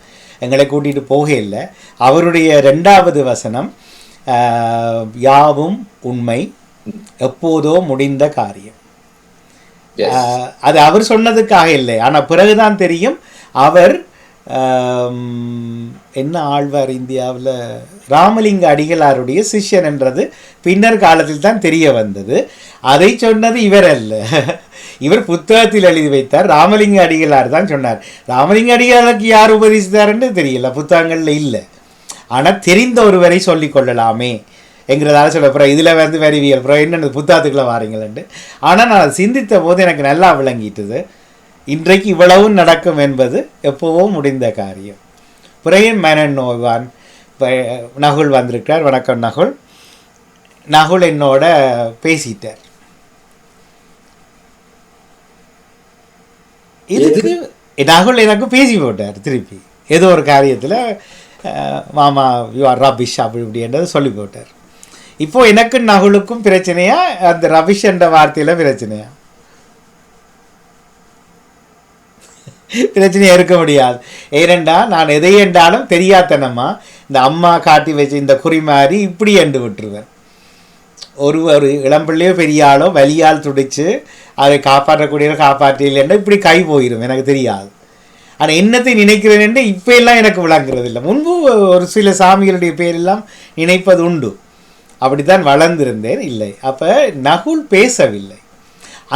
எங்களை கூட்டிகிட்டு போக இல்லை. அவருடைய 2வது வசனம், யாவும் உண்மை, எப்போதோ முடிந்த காரியம். அது அவர் சொன்னதுக்காக இல்லை. ஆனால் பிறகுதான் தெரியும் அவர் என்ன ஆழ்வார், இந்தியாவில் ராமலிங்க அடிகளாருடைய சிஷ்யன் என்றது பின்னர் காலத்தில் தான் தெரிய வந்தது. அதை சொன்னது இவர் அல்ல. இவர் புத்தகத்தில் எழுதி வைத்தார். ராமலிங்க அடிகளார் தான் சொன்னார். ராமலிங்க அடிகளாருக்கு யார் உபதேசித்தார்ன்னு தெரியல, புத்தகங்களில் இல்லை. ஆனால் தெரிந்த ஒருவரை சொல்லிக் கொள்ளலாமே என்கிறதால சொல்ல அப்புறம் இதில் வந்து வெறிவியல் அப்புறம் என்னென்ன புத்தகத்துக்குள்ளே வாரீங்களேன்ட்டு. ஆனால் நான் சிந்தித்த போது எனக்கு நல்லா விளங்கிட்டுது இன்றைக்கு இவ்வளவும் நடக்கும் என்பது எப்போவோ முடிந்த காரியம். புறையன் மேனன் நோய்வான் நகுல் வந்திருக்கிறார். வணக்கம் நகுல். நகுல் என்னோட பேசிட்டார். இதுக்கு நகுல் எனக்கு பேசி போட்டார் திருப்பி ஏதோ ஒரு காரியத்தில், மாமா யூ ஆர் ரபிஷ் அப்படி இப்படின்றது சொல்லி போட்டார். இப்போது எனக்கு நகுலுக்கும் பிரச்சனையா, அந்த ரபிஷ் என்ற வார்த்தையில் பிரச்சனையா? பிரச்சனையாக இருக்க முடியாது. ஏனெண்டா நான் எதை என்றாலும் தெரியாதனமா இந்த அம்மா காட்டி வச்சு இந்த குறி மாதிரி இப்படி என்று விட்டுருவேன். ஒரு இளம்பிள்ளையோ பெரியாளோ வலியால் துடித்து அதை காப்பாற்றக்கூடியவரை காப்பாற்றலைன்னா இப்படி கை போயிடும், எனக்கு தெரியாது. ஆனால் என்னத்தை நினைக்கிறேன் என்று இப்போ எல்லாம் எனக்கு விளங்குறது இல்லை. முன்பு ஒரு சில சாமிகளுடைய பேரெல்லாம் நினைப்பது உண்டு, அப்படித்தான் வளர்ந்திருந்தேன். இல்லை, அப்போ நகுல் பேசவில்லை.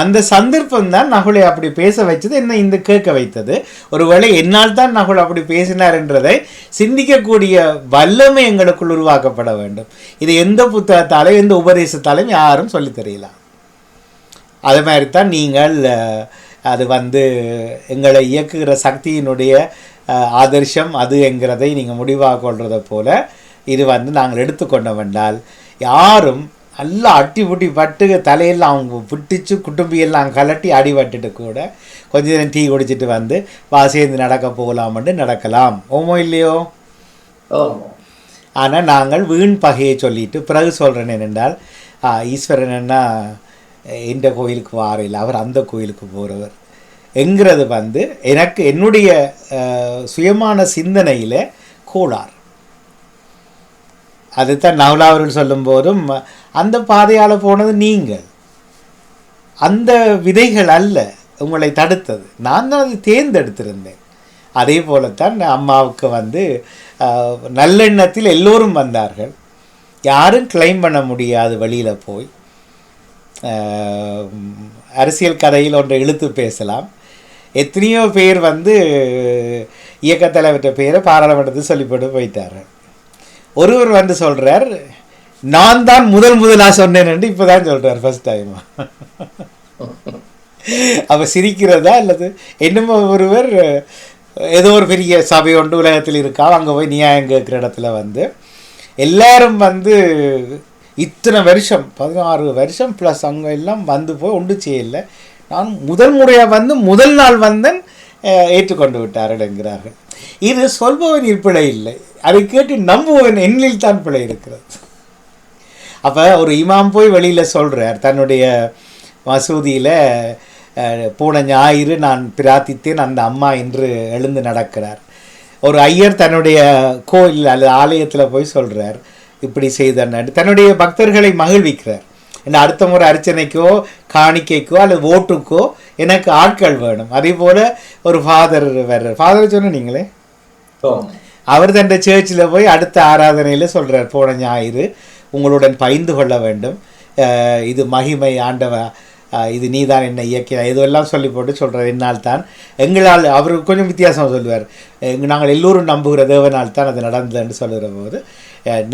அந்த சந்தர்ப்பம் தான் நகுலை அப்படி பேச வைத்தது, என்ன இந்த கேட்க வைத்தது. ஒருவேளை என்னால் தான் நகுல் அப்படி பேசினார் என்றதை சிந்திக்கக்கூடிய வல்லமை எங்களுக்குள் உருவாக்கப்பட வேண்டும். இது எந்த புத்தகத்தாலையும் எந்த உபதேசத்தாலையும் யாரும் சொல்லித் தெரியல. அது மாதிரி தான் நீங்கள் அது வந்து எங்களை இயக்குகிற சக்தியினுடைய ஆதர்ஷம் அது என்கிறதை நீங்கள் முடிவாக கொள்றதை போல இது வந்து நாங்கள் எடுத்துக்கொண்டவென்றால் யாரும் நல்லா அட்டி புட்டி பட்டு தலையெல்லாம் அவங்க பிட்டிச்சு குட்டும்பியெல்லாம் கலட்டி அடிபட்டுட்டு கூட கொஞ்ச நேரம் டீ குடிச்சிட்டு வந்து சேர்ந்து நடக்க போகலாம்னு நடக்கலாம். ஓமோ இல்லையோ? ஆனால் நாங்கள் வீண் பகையை சொல்லிட்டு பிறகு சொல்கிறேன் என்னென்றால் ஈஸ்வரன் என்ன இந்த கோயிலுக்கு வாரையில் அவர் அந்த கோயிலுக்கு போகிறவர் என்கிறது வந்து எனக்கு என்னுடைய சுயமான சிந்தனையில் கோளாறு. அதுதான் நகுலா அவர்கள் சொல்லும்போதும் அந்த பாதையால் போனது நீங்கள், அந்த விதைகள் அல்ல உங்களை தடுத்தது, நான் தான் அதை தேர்ந்தெடுத்திருந்தேன். அதே போலத்தான் அம்மாவுக்கு வந்து நல்லெண்ணத்தில் எல்லோரும் வந்தார்கள். யாரும் கிளைம் பண்ண முடியாது. வெளியில் போய் அரசியல் கதையில் ஒன்றை இழுத்து பேசலாம். எத்தனையோ பேர் வந்து இயக்கத்தலைவற்ற பேரை பாராளுமன்றத்தில் சொல்லிப்பட்டு போயிட்டார்கள். ஒருவர் வந்து சொல்கிறார், நான் தான் முதலாக சொன்னேன் இப்போ தான் சொல்கிறார் ஃபர்ஸ்ட் டைம். அப்போ சிரிக்கிறதா அல்லது என்னமோ ஒருவர் ஏதோ ஒரு பெரிய சபை ஒன்று உலகத்தில் இருக்கா, அங்கே போய் நியாயம் கேட்குற இடத்துல வந்து எல்லாரும் வந்து இத்தனை வருஷம் 16 வருஷம் ப்ளஸ் அங்கே எல்லாம் வந்து போய் ஒன்று செய்யலை, நான் முதல் முறையாக வந்து முதல் நாள் வந்தேன் ஏற்றுக்கொண்டு விட்டார்கள் என்கிறார்கள். இது சொல்பவன் பிழை இல்லை, அதை கேட்டு நம்புவன் எண்ணில் தான் பிழை இருக்கிறது. அப்போ ஒரு இமாம் போய் வெளியில் சொல்கிறார், தன்னுடைய மசூதியில் போன ஞாயிறு நான் பிரார்த்தித்தேன் அந்த அம்மா என்று எழுந்து நடக்கிறார். ஒரு ஐயர் தன்னுடைய கோயில் அல்லது ஆலயத்தில் போய் சொல்கிறார், இப்படி செய்தான் தன்னுடைய பக்தர்களை மகிழ்விக்கிறார். என்ன அடுத்த முறை அர்ச்சனைக்கோ காணிக்கைக்கோ அல்லது ஓட்டுக்கோ எனக்கு ஆட்கள் வேணும். அதே போல் ஒரு ஃபாதர் வர்றார், ஃபாதர் சொன்ன நீங்களே, அவர் தன் சர்ச்சில் போய் அடுத்த ஆராதனையில் சொல்கிறார், போன ஞாயிறு உங்களுடன் பகிர்ந்து கொள்ள வேண்டும், இது மகிமை ஆண்டவ, இது நீ தான் என்னை இயக்கிய இதெல்லாம் சொல்லி போட்டு சொல்கிறார். என்னால் தான் எங்களால், அவர் கொஞ்சம் வித்தியாசமாக சொல்லுவார், நாங்கள் எல்லோரும் நம்புகிற தேவனால் தான் அது நடந்ததுன்னு சொல்லுகிற போது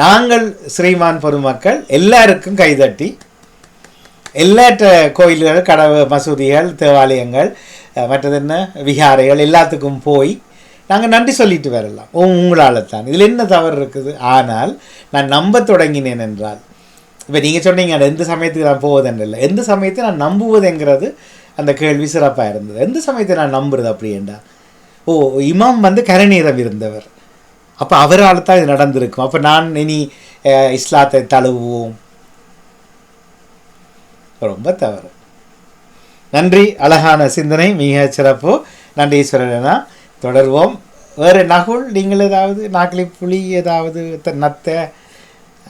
நாங்கள் ஸ்ரீமான் பொதுமக்கள் எல்லாருக்கும் கைதட்டி எல்லா கோயில்கள் மசூதிகள் தேவாலயங்கள் மற்றது என்ன விகாரைகள் எல்லாத்துக்கும் போய் நாங்கள் நன்றி சொல்லிட்டு வரலாம். உங்களால் தான் இதில் என்ன தவறு இருக்குது. ஆனால் நான் நம்ப தொடங்கினேன் என்றால், இப்போ நீங்கள் சொன்னீங்க எந்த சமயத்துக்கு நான் போவதென்றில்லை, எந்த சமயத்தை நான் நம்புவதுங்கிறது அந்த கேள்வி சிறப்பாக இருந்தது. எந்த சமயத்தை நான் நம்புறது அப்படி என்றால், இமாம் வந்து கரநீரம் இருந்தவர், அப்போ அவரால் தான் இது நடந்திருக்கும், அப்போ நான் இனி இஸ்லாத்தை தழுவுவோம், ரொம்ப தவறு. நன்றி, அழகான சிந்தனை, மிக சிறப்பு. நன்றி ஈஸ்வரனா. தொடர்வோம். வேறு நகுல், நீங்கள் ஏதாவது நாக்களி புளி ஏதாவது நத்தை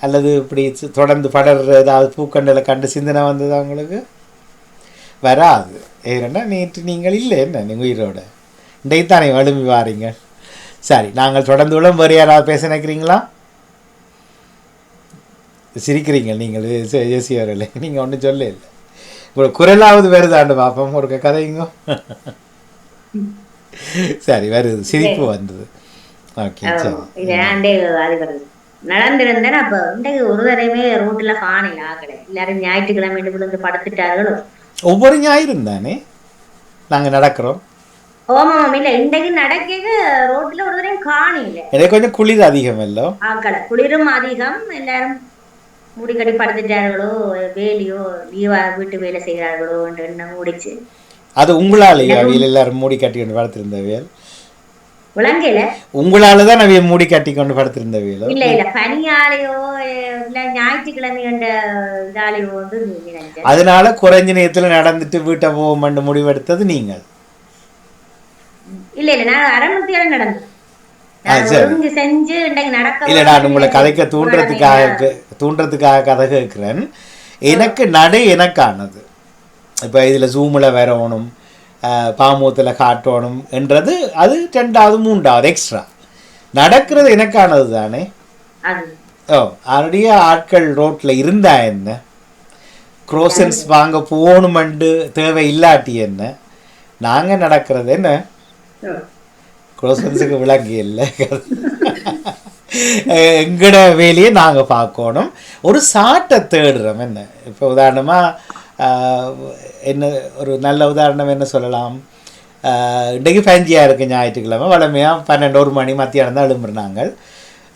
அல்லது இப்படி தொடர்ந்து படர்ற ஏதாவது பூக்கண்டலை கண்டு சிந்தனை வந்ததா உங்களுக்கு? வராது. ஏன்னா நேற்று நீங்கள் இல்லை, என்ன நீங்கள் உயிரோட இன்றைத்தானே வலுமி வாரீங்க. சரி, நாங்கள் தொடர்ந்து உள்ள வேறு யாராவது பேச நினைக்கிறீங்களா? சிரிக்கிறீங்க நீங்கள், ஜெசியவர்களே, நீங்கள் ஒன்றும் சொல்ல இல்லை. ஒரு குரலாவது வருதாண்டு பார்ப்போம் ஒரு கதைங்க. சரி வருது, சிரிப்பு வந்தது. ஓகே சரி. இது ஆண்டே அது வருது நடந்திருந்தேன். அப்ப இன்றைக்கு ஒரு தடவை ரோட்ல காணல ஆகலை. எல்லாரும் ஞாயிற்றுக்கிழமை விழுந்து படுத்துட்டார்களோ. ஒவ்வொரு ஞாயிறு தானே நாங்கள் நடக்கிறோம். ஓமாம் இல்ல இன்றைக்கு நடக்க ரோட்ல ஒரு தடவை காணல. எனக்கு கொஞ்சம் குளிர் அதிகம் இல்லோ, ஆக்களை குளிரும் அதிகம். எல்லாரும் முடிக்கடி படுத்துட்டார்களோ, வேலையோ லீவா வீட்டு வேலை செய்கிறார்களோ என்ன மூடிச்சு. அது உங்களாலேயே அவையில் எல்லாரும் மூடி கட்டி கொண்டு படுத்திருந்தவியல்? விளங்கல. உங்களால தான் அவைய மூடி கட்டி கொண்டு படுத்திருந்தவியலோ? இல்ல இல்ல பனியாலையோ இல்ல ஞாயிற்றுக்கிழமை என்ற இதாலேயோ வந்து நினைச்சேன். அதனால குறைஞ்ச நேரத்துல நடந்துட்டு வீட்டை போவோம் முடிவெடுத்தது நீங்கள்? இல்ல இல்ல நான் அரமத்தியால நடந்தேன். செஞ்சு இன்றைக்கு நடக்க இல்ல, நான் உங்களை கதைக்க தூண்டுறதுக்காக கதை கேட்கிறேன். எனக்கு நடை எனக்கானது. இப்போ இதில் ஜூமில் வரணும், பாமூத்தில் காட்டணும் என்றது அது 2வது 3வது எக்ஸ்ட்ரா. நடக்கிறது எனக்கானது தானே. ஓ, ஆல்ரெடியே ஆட்கள் ரோட்டில் இருந்தா என்ன, க்ரோசன்ஸ் வாங்க போகணுமெண்டு தேவை இல்லாட்டி என்ன, நாங்கள் நடக்கிறது என்ன க்ரோசன்ஸுக்கு விளங்கி இல்லை. எங்கட வேலையை நாங்கள் பார்க்கணும். ஒரு சாட்டை தேடுறோம் என்ன. இப்போ உதாரணமாக என்ன ஒரு நல்ல உதாரணம் என்ன சொல்லலாம், இன்றைக்கு ஃபேன்சியாக இருக்குது ஞாயிற்றுக்கிழமை, வளமையாக 12 மணி மத்தியானம் தான் எழும்புறாங்க.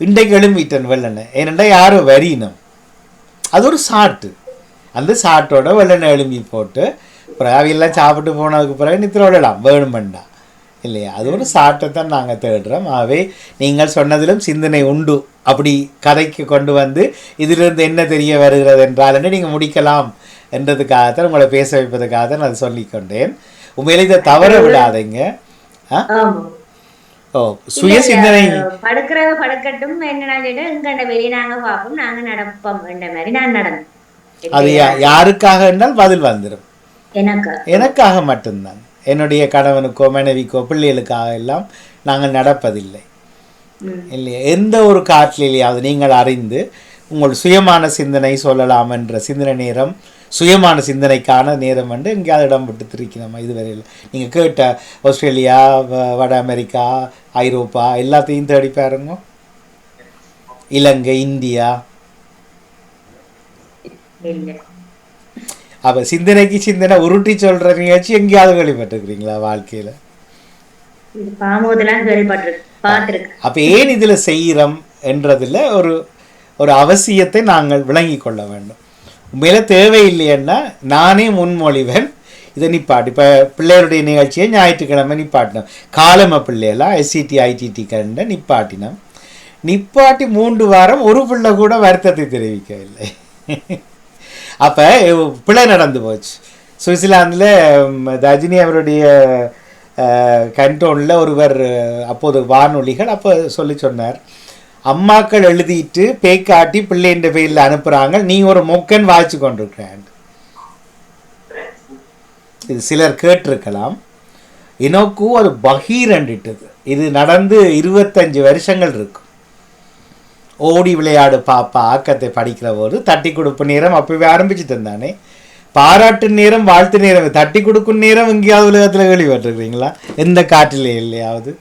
இன்றைக்கு எழும்பிட்டேன் வெள்ளனை, ஏனெண்டா யாரும் வரினும் அது ஒரு சாட்டு. அந்த சாட்டோட வெள்ளனை எழும்பி போட்டு அப்புறம் அவையெல்லாம் சாப்பிட்டு போனதுக்கு பிறகு நித்திர விடலாம் வேணுமெண்டா இல்லையா. அது ஒரு சாட்டை தான் நாங்கள் தேடுறோம். ஆகவே நீங்கள் சொன்னதிலும் சிந்தனை உண்டு. அப்படி கதைக்கு கொண்டு வந்து இதிலிருந்து என்ன தெரிய வருகிறது என்றால் நீங்கள் முடிக்கலாம் என்றதுக்காகத்தான் உங்களை பேச வைப்பதற்காக தான் அதை சொல்லிக்கொண்டேன். உண்மையிலே இதை தவற விடாதீங்க. ஓ, சுய சிந்தனை படுக்கிறத படுக்கட்டும், என்ன எங்கண்ட வெளியே நாங்கள் பார்ப்போம், நாங்கள் நடப்போம் என்ற மாதிரி நான் நடந்தேன். அது யாருக்காக என்றால் பதில் வந்துடும். எனக்காக மட்டும்தான். என்னுடைய கணவனுக்கோ மனைவிக்கோ பிள்ளைகளுக்காக எல்லாம் நாங்கள் நடப்பதில்லை இல்லையா. எந்த ஒரு காட்டிலேயாவது நீங்கள் அறிந்து உங்கள் சுயமான சிந்தனை சொல்லலாம் என்ற சிந்தனை நேரம், சுயமான சிந்தனைக்கான நேரம் வந்து எங்கேயாவது இடம் விட்டு திரிக்கணுமா இதுவரையில்? நீங்கள் கேட்ட ஆஸ்திரேலியா, வட அமெரிக்கா, ஐரோப்பா எல்லாத்தையும் தேடி பாருங்க. இலங்கை, இந்தியா. அப்போ சிந்தனைக்கு சிந்தனை உருட்டி சொல்கிற நிகழ்ச்சி எங்கேயாவது கேள்விப்பட்டிருக்கிறீங்களா வாழ்க்கையில்? அப்போ ஏன் இதில் செய்கிறோம் என்றதில் ஒரு ஒரு அவசியத்தை நாங்கள் விளங்கி கொள்ள வேண்டும். உண்மையில தேவையில்லைன்னா நானே முன்மொழிவேன், இதை நிப்பாட்டு. இப்போ பிள்ளைகளுடைய நிகழ்ச்சியை ஞாயிற்றுக்கிழமை நிப்பாட்டினோம். காலம பிள்ளையெல்லாம் SCT ITT கண்ட நிப்பாட்டி 3 வாரம் ஒரு பிள்ளை கூட வருத்தத்தை தெரிவிக்கவில்லை. அப்போ பிள்ளை நடந்து போச்சு. சுவிட்சர்லாந்தில் ரஜினி அவருடைய கண்டோனில் ஒருவர் அப்போது வானொலிகள் அப்போ சொன்னார், அம்மாக்கள் எழுதிட்டு பேக்காட்டி பிள்ளைன்ற பேரில் அனுப்புகிறாங்க, நீ ஒரு மொக்கன் வாய்ச்சி கொண்டிருக்கிறான். இது சிலர் கேட்டிருக்கலாம். எனக்கும் அது பகீரண்டிட்டது. இது நடந்து 25 வருஷங்கள் இருக்கும். ஓடி விளையாடு பாப்பா ஆக்கத்தை படிக்கிற போது தட்டி கொடுப்பு நேரம் அப்பவே ஆரம்பிச்சுட்டு இருந்தானே. பாராட்டு நேரம், வாழ்த்து நேரம், தட்டி கொடுக்கும் நேரம் எங்கேயாவது உலகத்தில் கேள்விப்பட்டிருக்கிறீங்களா? எந்த காட்டிலே இல்லையாவது?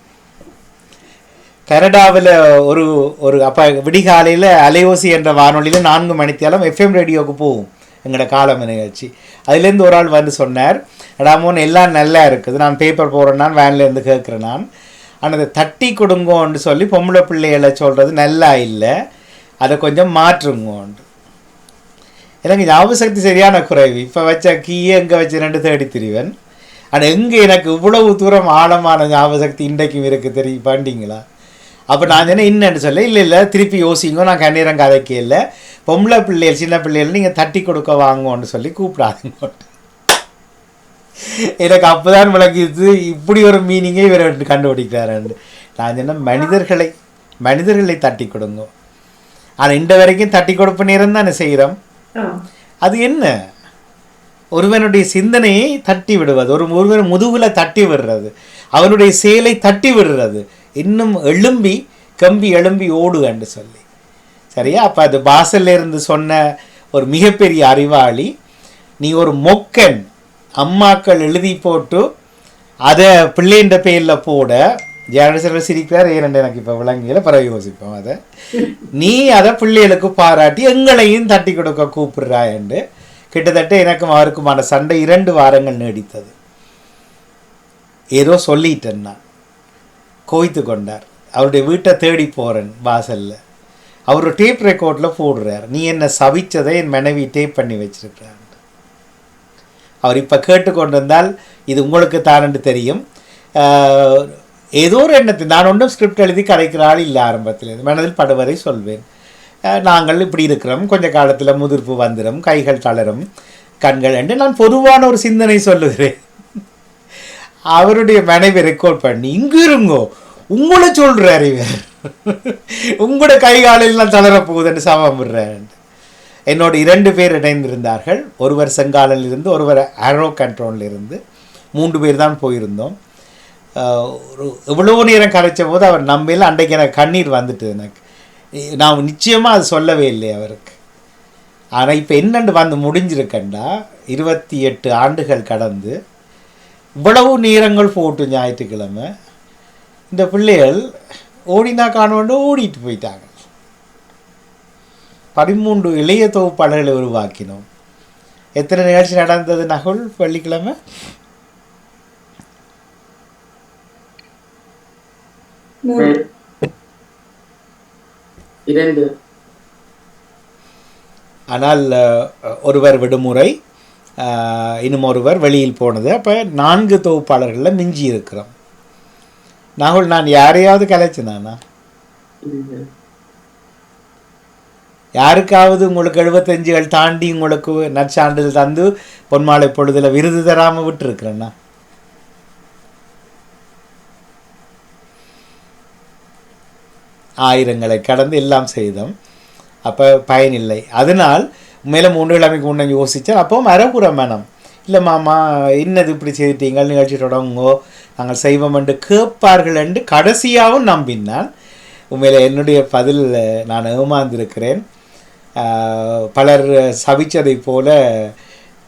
கனடாவில் ஒரு ஒரு அப்போ விடிகாலையில் அலையோசி என்ற வானொலியில் 4 மணித்தியாலம் FM ரேடியோவுக்கு போகும் எங்களோட காலம் நிகழ்ச்சி. அதுலேருந்து ஒரு ஆள் வந்து சொன்னார், எடாமோன்னு எல்லாம் நல்லா இருக்குது, நான் பேப்பர் போகிறேன், நான் வேன்லேருந்து கேட்குறேன், நான் ஆனால் அதை தட்டி கொடுங்கோன்னு சொல்லி பொம்பளை பிள்ளைகளை சொல்கிறது நல்லா இல்லை, அதை கொஞ்சம் மாற்றுங்கோண்டு. எனக்கு ஞாபக சக்தி சரியான குறைவு. இப்போ வச்ச கீயே எங்கே வச்சு 2 தேடி திரிவன். ஆனால் எங்கே எனக்கு இவ்வளவு தூரம் ஆழமான ஞாபக சக்தி இன்றைக்கும் இருக்குது தெரியும் பாண்டிங்களா? அப்போ நான் சொன்னேன் இன்னுன்னு சொல்ல, இல்லை திருப்பி யோசிங்க, நான் கண்ணீரம் கதைக்க இல்லை, பொம்பளை பிள்ளைகள் சின்ன பிள்ளைகள் நீங்கள் தட்டி கொடுக்க வாங்கன்னு சொல்லி கூப்பிடாதீங்கோட்டு. எனக்கு அப்போதான் விளக்கிது இப்படி ஒரு மீனிங்கே இவர் கண்டுபிடிக்கிறாரு. நான் சொன்னேன் மனிதர்களை தட்டி கொடுங்க. ஆனால் இந்த வரைக்கும் தட்டி கொடுப்பு நேரம் தானே செய்கிறோம். அது என்ன, ஒருவனுடைய சிந்தனையை தட்டி விடுவது, ஒருவன் முதுகில் தட்டி விடுறது, அவனுடைய செயலை தட்டி விடுறது, இன்னும் எழும்பி ஓடுகன்னு சொல்லி. சரியா? அப்போ அது பாசல்ல இருந்து சொன்ன ஒரு மிகப்பெரிய அறிவாளி. நீ ஒரு மொக்கன் அம்மாக்கள் எழுதி போட்டு அதை பிள்ளைன்ற பேரில் போட ஜெயலலிதா சிரிக்கிறார் ஏனென்று எனக்கு இப்போ விளங்கியில் பிறகு யோசிப்போம் அதை நீ அதை பிள்ளைகளுக்கு பாராட்டி எங்களையும் தட்டி கொடுக்க கூப்பிடுறா என்று கிட்டத்தட்ட எனக்கும் அவருக்குமான சண்டை 2 வாரங்கள் நீடித்தது. ஏதோ சொல்லிட்டேன் நான். கோய்த்து கொண்டார். அவருடைய வீட்டை தேடி போகிறேன் வாசலில். அவர் டேப் ரெக்கார்டில் போடுறார், நீ என்னை சபிச்சதை என் மனைவி டேப் பண்ணி வச்சிருக்கிறார். அவர் இப்போ கேட்டுக்கொண்டிருந்தால் இது உங்களுக்கு தானென்று தெரியும். ஏதோ ஒரு எண்ணத்தை நான் ஒன்றும் ஸ்கிரிப்ட் எழுதி கதைக்கிற ஆள் இல்லை. ஆரம்பத்தில் மனதில் படுவதை சொல்வேன். நாங்கள் இப்படி இருக்கிறோம், கொஞ்ச காலத்தில் முதிர்ப்பு வந்துடும், கைகள் தளரும், கண்கள் என்று நான் பொதுவான ஒரு சிந்தனை சொல்லுகிறேன். அவருடைய மனைவி ரெக்கார்ட் பண்ணி இங்கு இருங்கோ உங்களை சொல்கிறார் இவர், உங்களோட கைகாலெல்லாம் தளரப்போகுதுன்னு சமம் விடுறேன். என்னோட 2 பேர் இணைந்திருந்தார்கள். ஒருவர் செங்காலில் இருந்து, ஒருவர் ஆரோ கண்ட்ரோனில் இருந்து. 3 பேர் தான் போயிருந்தோம். ஒரு எவ்வளோ நேரம் கரைச்ச போது அவர் நம்பையில் அன்றைக்கு எனக்கு கண்ணீர் வந்துட்டு எனக்கு. நான் நிச்சயமாக அது சொல்லவே இல்லை அவருக்கு. ஆனால் இப்போ என்னென்று வந்து முடிஞ்சிருக்கண்டா 28 ஆண்டுகள் கடந்து இவ்வளவு நேரங்கள் போட்டு ஞாயிற்றுக்கிழமை இந்த பிள்ளைகள் ஓடினா காணோண்டு ஓடிட்டு போயிட்டாங்க. 13 இளைய தொகுப்பாளர்களை உருவாக்கினோம். எத்தனை நிகழ்ச்சி நடந்தது நகுல் வெள்ளிக்கிழமை? 2. ஆனால் ஒருவர் விடுமுறை, இன்னும் ஒருவர் வெளியில் போனது. அப்போ 4 தொகுப்பாளர்களில் மிஞ்சி இருக்கிறோம். நாகுல், நான் யாரையாவது கலைச்சினானா? யாருக்காவது உங்களுக்கு 75கள் தாண்டி உங்களுக்கு நற்சான்றிதழ் தந்து பொன்மாலை பொழுதில் விருது தராமல் விட்டுருக்குறேன்னா? ஆயிரங்களை கடந்து எல்லாம் செய்தோம். அப்போ பயனில்லை. அதனால் மேலே 3 கிழமைக்கு முன்னே யோசித்தேன். அப்போ மரபுற மனம் இல்லை மாமா இன்னது இப்படி செய்துட்டீங்கள், நிகழ்ச்சி தொடங்கோ, நாங்கள் செய்வோம் என்று கேட்பார்கள் என்று கடைசியாகவும் நம்பினான். உண்மையில் என்னுடைய பதில் நான் ஏமாந்திருக்கிறேன். பலர் சபிச்சதை போல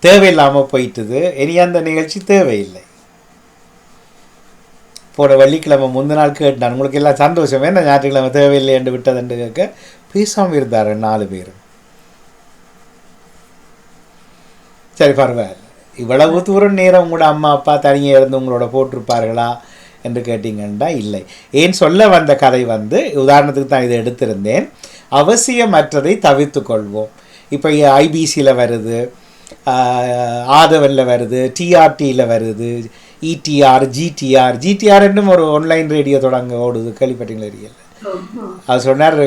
தேவையில்லாமல் போயிட்டுது. இனி அந்த நிகழ்ச்சி தேவையில்லை. போன வெள்ளிக்கிழமை முந்தின நாள் கேட்டான், உங்களுக்கு எல்லாம் சந்தோஷமே இந்த ஞாயிற்றுக்கிழமை தேவையில்லை என்று விட்டதுன்னு கேட்க பேசாமல் இருந்தார் 4 பேரும். சரி பரவாயில்ல, இவ்வளவு தூரம் நேரம் உங்களோட அம்மா அப்பா தனியாக இருந்து உங்களோட போட்டிருப்பார்களா என்று கேட்டிங்கன்னா இல்லை. ஏன் சொல்ல வந்த கதை வந்து உதாரணத்துக்கு தான் இதை எடுத்திருந்தேன். அவசியமற்றதை தவிர்த்து கொள்வோம். இப்போ ஐபிசியில் வருது, ஆதவனில் வருது, டிஆர்டியில் வருது, இடிஆர், ஜிடிஆர் என்னும் ஒரு ஆன்லைன் ரேடியோ தொடங்க ஓடுது, கேள்விப்பட்டீங்களா? ஏரியல் அவர் சொன்னார்,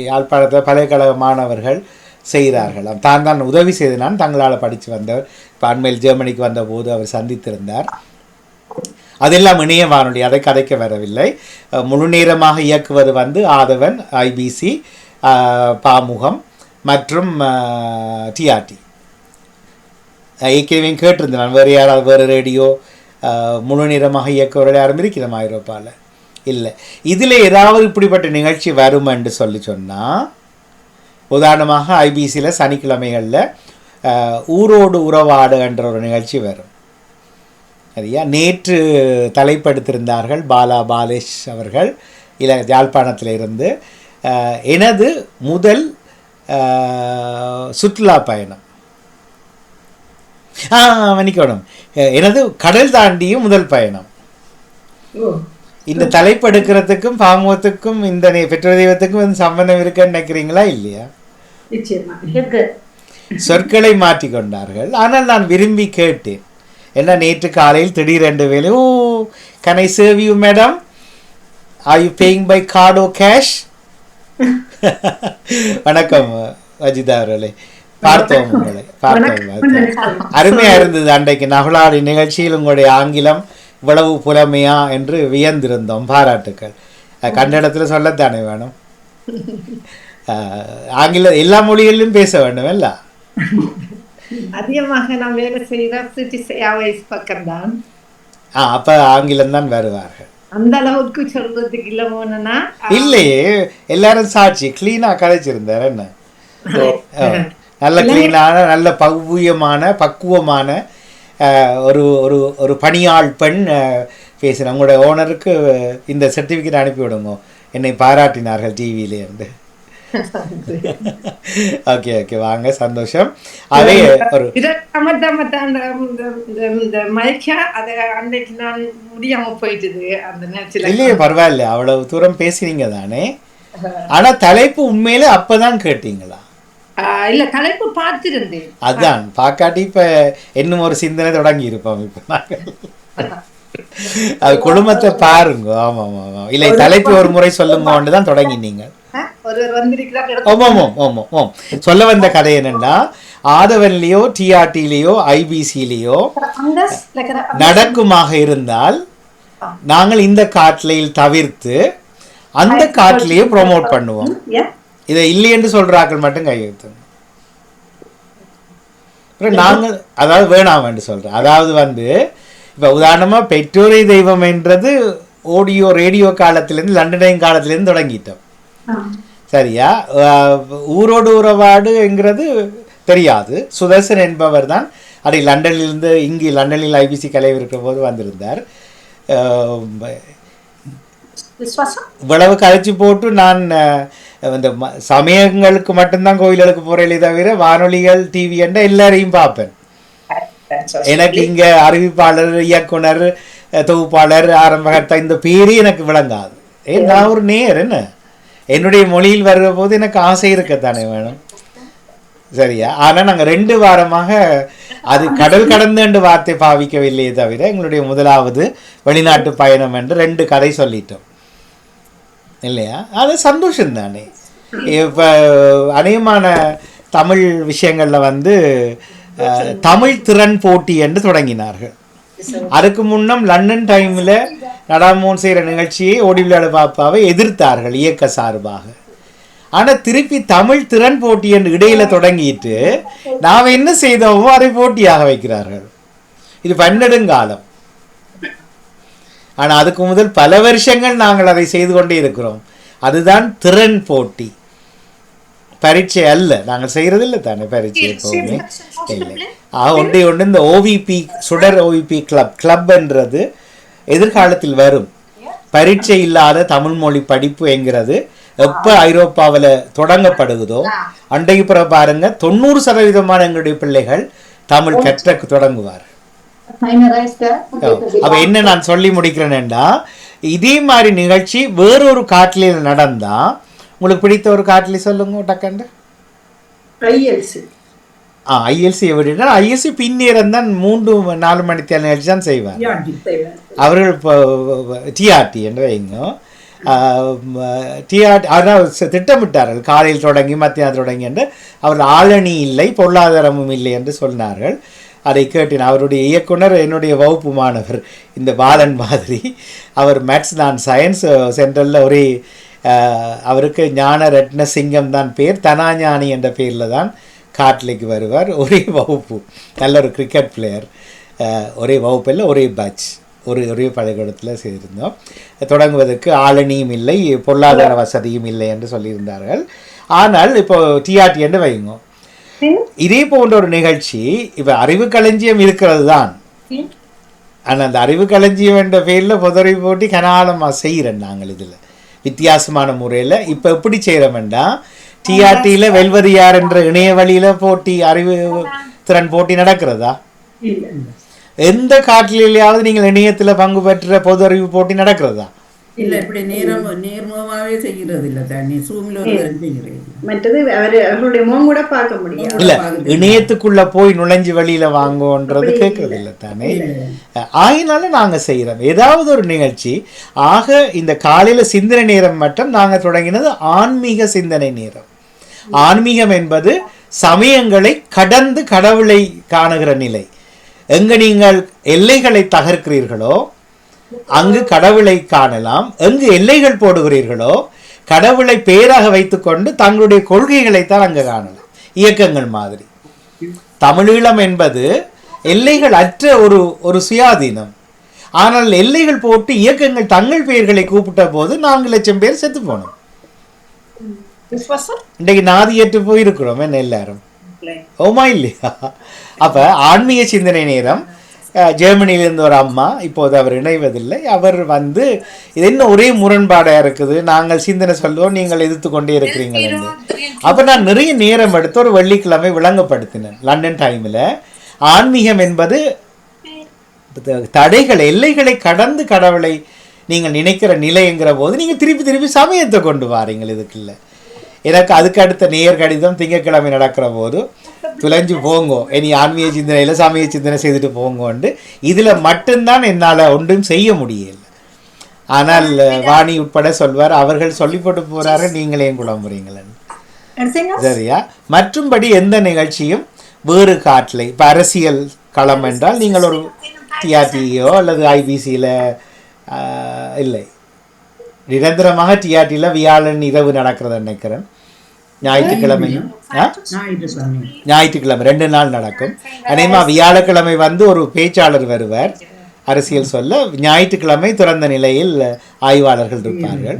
யாழ்ப்பாணத்தில் பல்கலைக்கழக மாணவர்கள் செய்கிறார்கள். தான் உதவி செய்தனான், தங்களால் படித்து வந்தவர். இப்போ அண்மையில் ஜெர்மனிக்கு வந்தபோது அவர் சந்தித்திருந்தார். அதெல்லாம் இணைய வானொலி, அதை கதைக்க வரவில்லை. முழு நேரமாக இயக்குவது வந்து ஆதவன், ஐபிசி, பாமுகம் மற்றும் டிஆர்டி. ஏற்கனவே கேட்டிருந்தேன் நான், வேறு யாராவது வேறு ரேடியோ முழு நேரமாக இயக்குவர்கள் யாரும் இருக்கிறோம் ஐரோப்பாவில்? இல்லை. இதில் ஏதாவது இப்படிப்பட்ட நிகழ்ச்சி வரும் என்று சொன்னால், உதாரணமாக ஐபிசியில் சனிக்கிழமைகளில் ஊரோடு உறவாடு என்ற ஒரு நிகழ்ச்சி வரும். சரியா? நேற்று தலைப்படுத்தியிருந்தார்கள் பாலேஷ் அவர்கள் யாழ்ப்பாணத்தில் இருந்து. எனது முதல் சுற்றுலா பயணம், மன்னிக்கணும், எனது கடல் தாண்டியும் முதல் பயணம். இந்த தலைப்படுக்கிறதுக்கும் பாமுகத்துக்கும் இந்த பெற்றோர் தெய்வத்துக்கும் சம்பந்தம் இருக்குன்னு நினைக்கிறீங்களா? இல்லையா? சொற்களை மாற்றிக்கொண்டார்கள். ஆனால் நான் விரும்பி கேட்டேன். என்ன, நேற்று காலையில் திடீரென்று வேலை, oh can I serve you madam, are you paying by card or cash? வணக்கம் அஜிதா அவர்களே, பார்த்தோம் உங்களை, பார்த்தோம். அருமையாக இருந்தது அன்றைக்கு நகுலாடி நிகழ்ச்சியில் உங்களுடைய ஆங்கிலம் இவ்வளவு புலமையா என்று வியந்திருந்தோம். பாராட்டுக்கள். கண்ட இடத்துல சொல்லத்தானே வேணும். ஆங்கிலம் எல்லா மொழிகளிலும் பேச வேண்டும் இல்ல? அதிகமாக நாம் வேலை செய்கிற பக்கம்தான். அப்ப ஆங்கிலம் தான் வருவார்கள். அந்த அளவுக்கு சொல்றதுக்கு இல்ல போனா இல்லையே, எல்லாரும் சாட்சி கிளீனா கதைச்சிருந்தார். என்ன நல்ல கிளீனான நல்ல பக்குவமான ஒரு ஒரு ஒரு பணியாள் பெண் பேசுகிறேன். உங்களோட ஓனருக்கு இந்த சர்டிஃபிகேட் அனுப்பிவிடுங்க, என்னை பாராட்டினார்கள் டிவியிலே இருந்து. ஓகே ஓகே, வாங்க, சந்தோஷம். அதே ஒரு இல்லையே, பரவாயில்ல, அவ்வளவு தூரம் பேசினீங்க தானே. ஆனா தலைப்பு உண்மையில அப்பதான் கேட்டீங்களா? இல்ல, தலைப்பு பார்த்திருந்தேன். அதான் பாக்காட்டி இப்ப இன்னும் ஒரு சிந்தனை தொடங்கி இருப்போம். இப்ப அது குடும்பத்தை பாருங்க. ஆமா ஆமா ஆமா, இல்லை தலைப்பு ஒரு முறை சொல்லுங்க தான் தொடங்கினீங்க. சொல்ல வந்த கதை என்னன்னா, ஆதவன்லயோ டிஆர்டிலயோ ஐபிசிலயோ நடக்குமாக இருந்தால் நாங்கள் இந்த காட்டிலையில் தவிர்த்து அந்த காட்டிலேயே ப்ரோமோட் பண்ணுவோம். இதை இல்லை என்று சொல்றாக்கள் மட்டும் கையெழுத்து. நாங்கள் அதாவது வேணாம் என்று சொல்றோம். அதாவது இப்ப உதாரணமா பெற்றோரை தெய்வம் என்றது ஆடியோ ரேடியோ காலத்திலேருந்து லண்டன் காலத்திலேருந்து தொடங்கிட்டோம். சரியா? ஊரோடு உறவாடுங்கிறது தெரியாது. சுதர்சன் என்பவர் தான் அதை லண்டனிலிருந்து இங்கே லண்டனில் ஐபிசி கலை இருக்கிற போது வந்திருந்தார். இவ்வளவு கழிச்சு போட்டு நான் இந்த சமயங்களுக்கு மட்டும்தான் கோயில்களுக்கு போகிறேன் தவிர வானொலிகள் டிவி என்ற எல்லாரையும் பார்ப்பேன். எனக்கு இங்க அறிவிப்பாளர், இயக்குனர், தொகுப்பாளர், ஆரம்பகர்த்தா இந்த பேரே எனக்கு விளங்காது. நான் ஒரு நேர், என்ன என்னுடைய மொழியில் வருகிற போது எனக்கு ஆசை இருக்கத்தானே வேணும். சரியா? ஆனால் நாங்கள் 2 வாரமாக அது கடல் கடந்து வார்த்தை பாவிக்கவில்லையே தவிர எங்களுடைய முதலாவது வெளிநாட்டு பயணம் என்று 2 கதை சொல்லிட்டோம் இல்லையா? அது சந்தோஷம் தானே. இப்போ அநேகமான தமிழ் விஷயங்களில் தமிழ் திறன் போட்டி என்று தொடங்கினார்கள். அதுக்கு முன்னம் லண்டன் டைமில் நடாமோன் செய்கிற நிகழ்ச்சியை ஓடி விளையாட பாப்பாவை எதிர்த்தார்கள் இயக்க சார்பாக. ஆனால் திருப்பி தமிழ் திறன் போட்டி என்று இடையில தொடங்கிட்டு நாம் என்ன செய்தோமோ அதை போட்டியாக வைக்கிறார்கள். இது பன்னெடுங்காலம். ஆனால் அதுக்கு முதல் பல வருஷங்கள் நாங்கள் அதை செய்து கொண்டே இருக்கிறோம். அதுதான் திறன் போட்டி, பரீட்சை அல்ல. நாங்கள் செய்கிறதில்லை தானே பரீட்சை எப்போவுமே இல்லை. ஒன்றே ஒன்று இந்த ஓவிபி சுடர் ஓவிபி கிளப்ன்றது எதிர்காலத்தில் வரும். பரீட்சை இல்லாத தமிழ் மொழி படிப்பு என்கிறது எப்போ ஐரோப்பாவில் தொடங்கப்படுகிறதோ அன்றைக்கு பிறகு பாருங்க 90% எங்களுடைய பிள்ளைகள் தமிழ் கற்ற தொடங்குவார். அப்ப என்ன நான் சொல்லி முடிக்கிறேன்னா, இதே மாதிரி நிகழ்ச்சி வேறொரு காட்டில நடந்தா உங்களுக்கு பிடித்த ஒரு காட்டில சொல்லுங்க டக்கண்டு. ஐஎல்சி எப்படின்னா, ஐஎல்சி பின்னேரம் தான் 3-4 மணி தேர்தல் நிகழ்ச்சி தான் செய்வார். அவர்கள் இப்போ டிஆர்டி என்று வைங்க, டிஆர்டி அதான் திட்டமிட்டார்கள் காலையில் தொடங்கி மத்தியானம் தொடங்கி என்று. அவர்கள் ஆளணி இல்லை, பொருளாதாரமும் இல்லை என்று சொன்னார்கள். அதை கேட்டேன். அவருடைய இயக்குனர் என்னுடைய வகுப்பு மாணவர், இந்த பாலன் மாதிரி. அவர் மேத்ஸ், நான் சயின்ஸ். சென்ட்ரலில் ஒரே அவருக்கு ஞான ரத்ன சிங்கம் தான் பேர், தனாஞானி என்ற பேரில் தான் காட்லிக்கு வருவார். ஒரே வகுப்பு, நல்ல ஒரு கிரிக்கெட் பிளேயர். ஒரே வகுப்பில் ஒரே பேட்ச், ஒரே பள்ளிக்கூடத்தில் சேர்ந்தோம். தொடங்குவதற்கு ஆளணியும் இல்லை, பொருளாதார வசதியும் இல்லை என்று சொல்லியிருந்தார்கள். ஆனால் இப்போ டிஆர்டி என்று வைங்க, இதே போன்ற ஒரு நிகழ்ச்சி இப்போ அறிவு களஞ்சியம் இருக்கிறது தான். ஆனால் அந்த அறிவு களஞ்சியம் என்ற பேரில் பொதறிவு போட்டி கனாலமாக செய்கிறேன் நாங்கள். இதில் வித்தியாசமான முறையில் இப்போ எப்படி செய்கிறோம்டா, டிஆர்டியில் வெல்வது யார் என்ற இணைய வழியில் போட்டி, அறிவு திறன் போட்டி நடக்கிறதா? எந்த காட்டிலேயாவது நீங்கள் இணையத்தில் பங்கு பெற்ற பொது அறிவு போட்டி நடக்கிறதா? இல்லை, இப்படி நேர்முகமாகவே செய்கிறது இல்லை தானே, சூமில் செய்கிறது. மற்றது அவருடைய முகம் கூட பார்க்க முடியும். இல்லை, இணையத்துக்குள்ள போய் நுழைஞ்சு வழியில வாங்குன்றது கேட்கறது இல்லை தானே. ஆயினால நாங்க செய்யறோம் ஏதாவது ஒரு நிகழ்ச்சி. ஆக இந்த காலையில சிந்தனை நேரம் மட்டும் நாங்க தொடங்கினது ஆன்மீக சிந்தனை நேரம். ஆன்மீகம் என்பது சமயங்களை கடந்து கடவுளை காணுகிற நிலை. எங்க நீங்கள் எல்லைகளை தகர்க்கிறீர்களோ அங்கு கடவுளை காணலாம். எங்கு எல்லைகள் போடுகிறீர்களோ கடவுளை பேராக வைத்துக்கொண்டு தங்களுடைய கொள்கைகளைத்தான் அங்கு காணலாம். இயக்கங்கள் மாதிரி. தமிழீழம் என்பது எல்லைகள் அற்ற ஒரு சுயாதீனம். ஆனால் எல்லைகள் போட்டு இயக்கங்கள் தங்கள் பெயர்களை கூப்பிட்ட போது 4 லட்சம் பேர் செத்து போனோம். இன்றைக்கு நாதியற்று போயிருக்கிறோம் என்ன எல்லாரும். ஓமா இல்லையா? அப்போ ஆன்மீக சிந்தனை நேரம் ஜெர்மனியிலேருந்து ஒரு அம்மா, இப்போது அவர் இணைவதில்லை. அவர் வந்து இது என்ன ஒரே முரண்பாடாக இருக்குது, நாங்கள் சிந்தனை சொல்லுவோம், நீங்கள் எதிர்த்து கொண்டே இருக்கிறீங்கள். அப்போ நான் நிறைய நேரம் எடுத்து ஒரு வெள்ளிக்கிழமை விளங்கப்படுத்தினேன் லண்டன் டைமில். ஆன்மீகம் என்பது தடைகள், எல்லைகளை கடந்து கடவுளை நீங்கள் நினைக்கிற நிலைங்கிற போது நீங்கள் திருப்பி திருப்பி சமயத்தை கொண்டு வாரீங்கள். இதுக்குள்ள எனக்கு அதுக்கு அடுத்த நேர் கடிதம் திங்கட்கிழமை நடக்கிற போது துளைஞ்சு போங்கோ, இனி ஆன்மீக சிந்தனையில் சமய சிந்தனை செய்துட்டு போங்கோண்டு. இதில் மட்டும்தான் என்னால் ஒன்றும் செய்ய முடியல. ஆனால் வாணி உட்பட சொல்வார், அவர்கள் சொல்லி போட்டு போகிறாரு, நீங்களே குழம்புறீங்களேன்னு. சரியா? மற்றும்படி எந்த நிகழ்ச்சியும் வேறு காட்டில், இப்போ அரசியல் களம் என்றால் நீங்கள் ஒரு டிஆர்டியோ அல்லது ஐபிசியில் இல்லை, நிரந்தரமாக டிஆர்டியில் வியாழன் இரவு நடக்கிறத நினைக்கிறேன். ஞாயிற்றுக்கிழமையும் ஞாயிற்றுக்கிழமை 2 நாள் நடக்கும். அநேகமாக வியாழக்கிழமை வந்து ஒரு பேச்சாளர் வருவார் அரசியல் சொல்ல, ஞாயிற்றுக்கிழமை திறந்த நிலையில் ஆய்வாளர்கள் இருப்பார்கள்.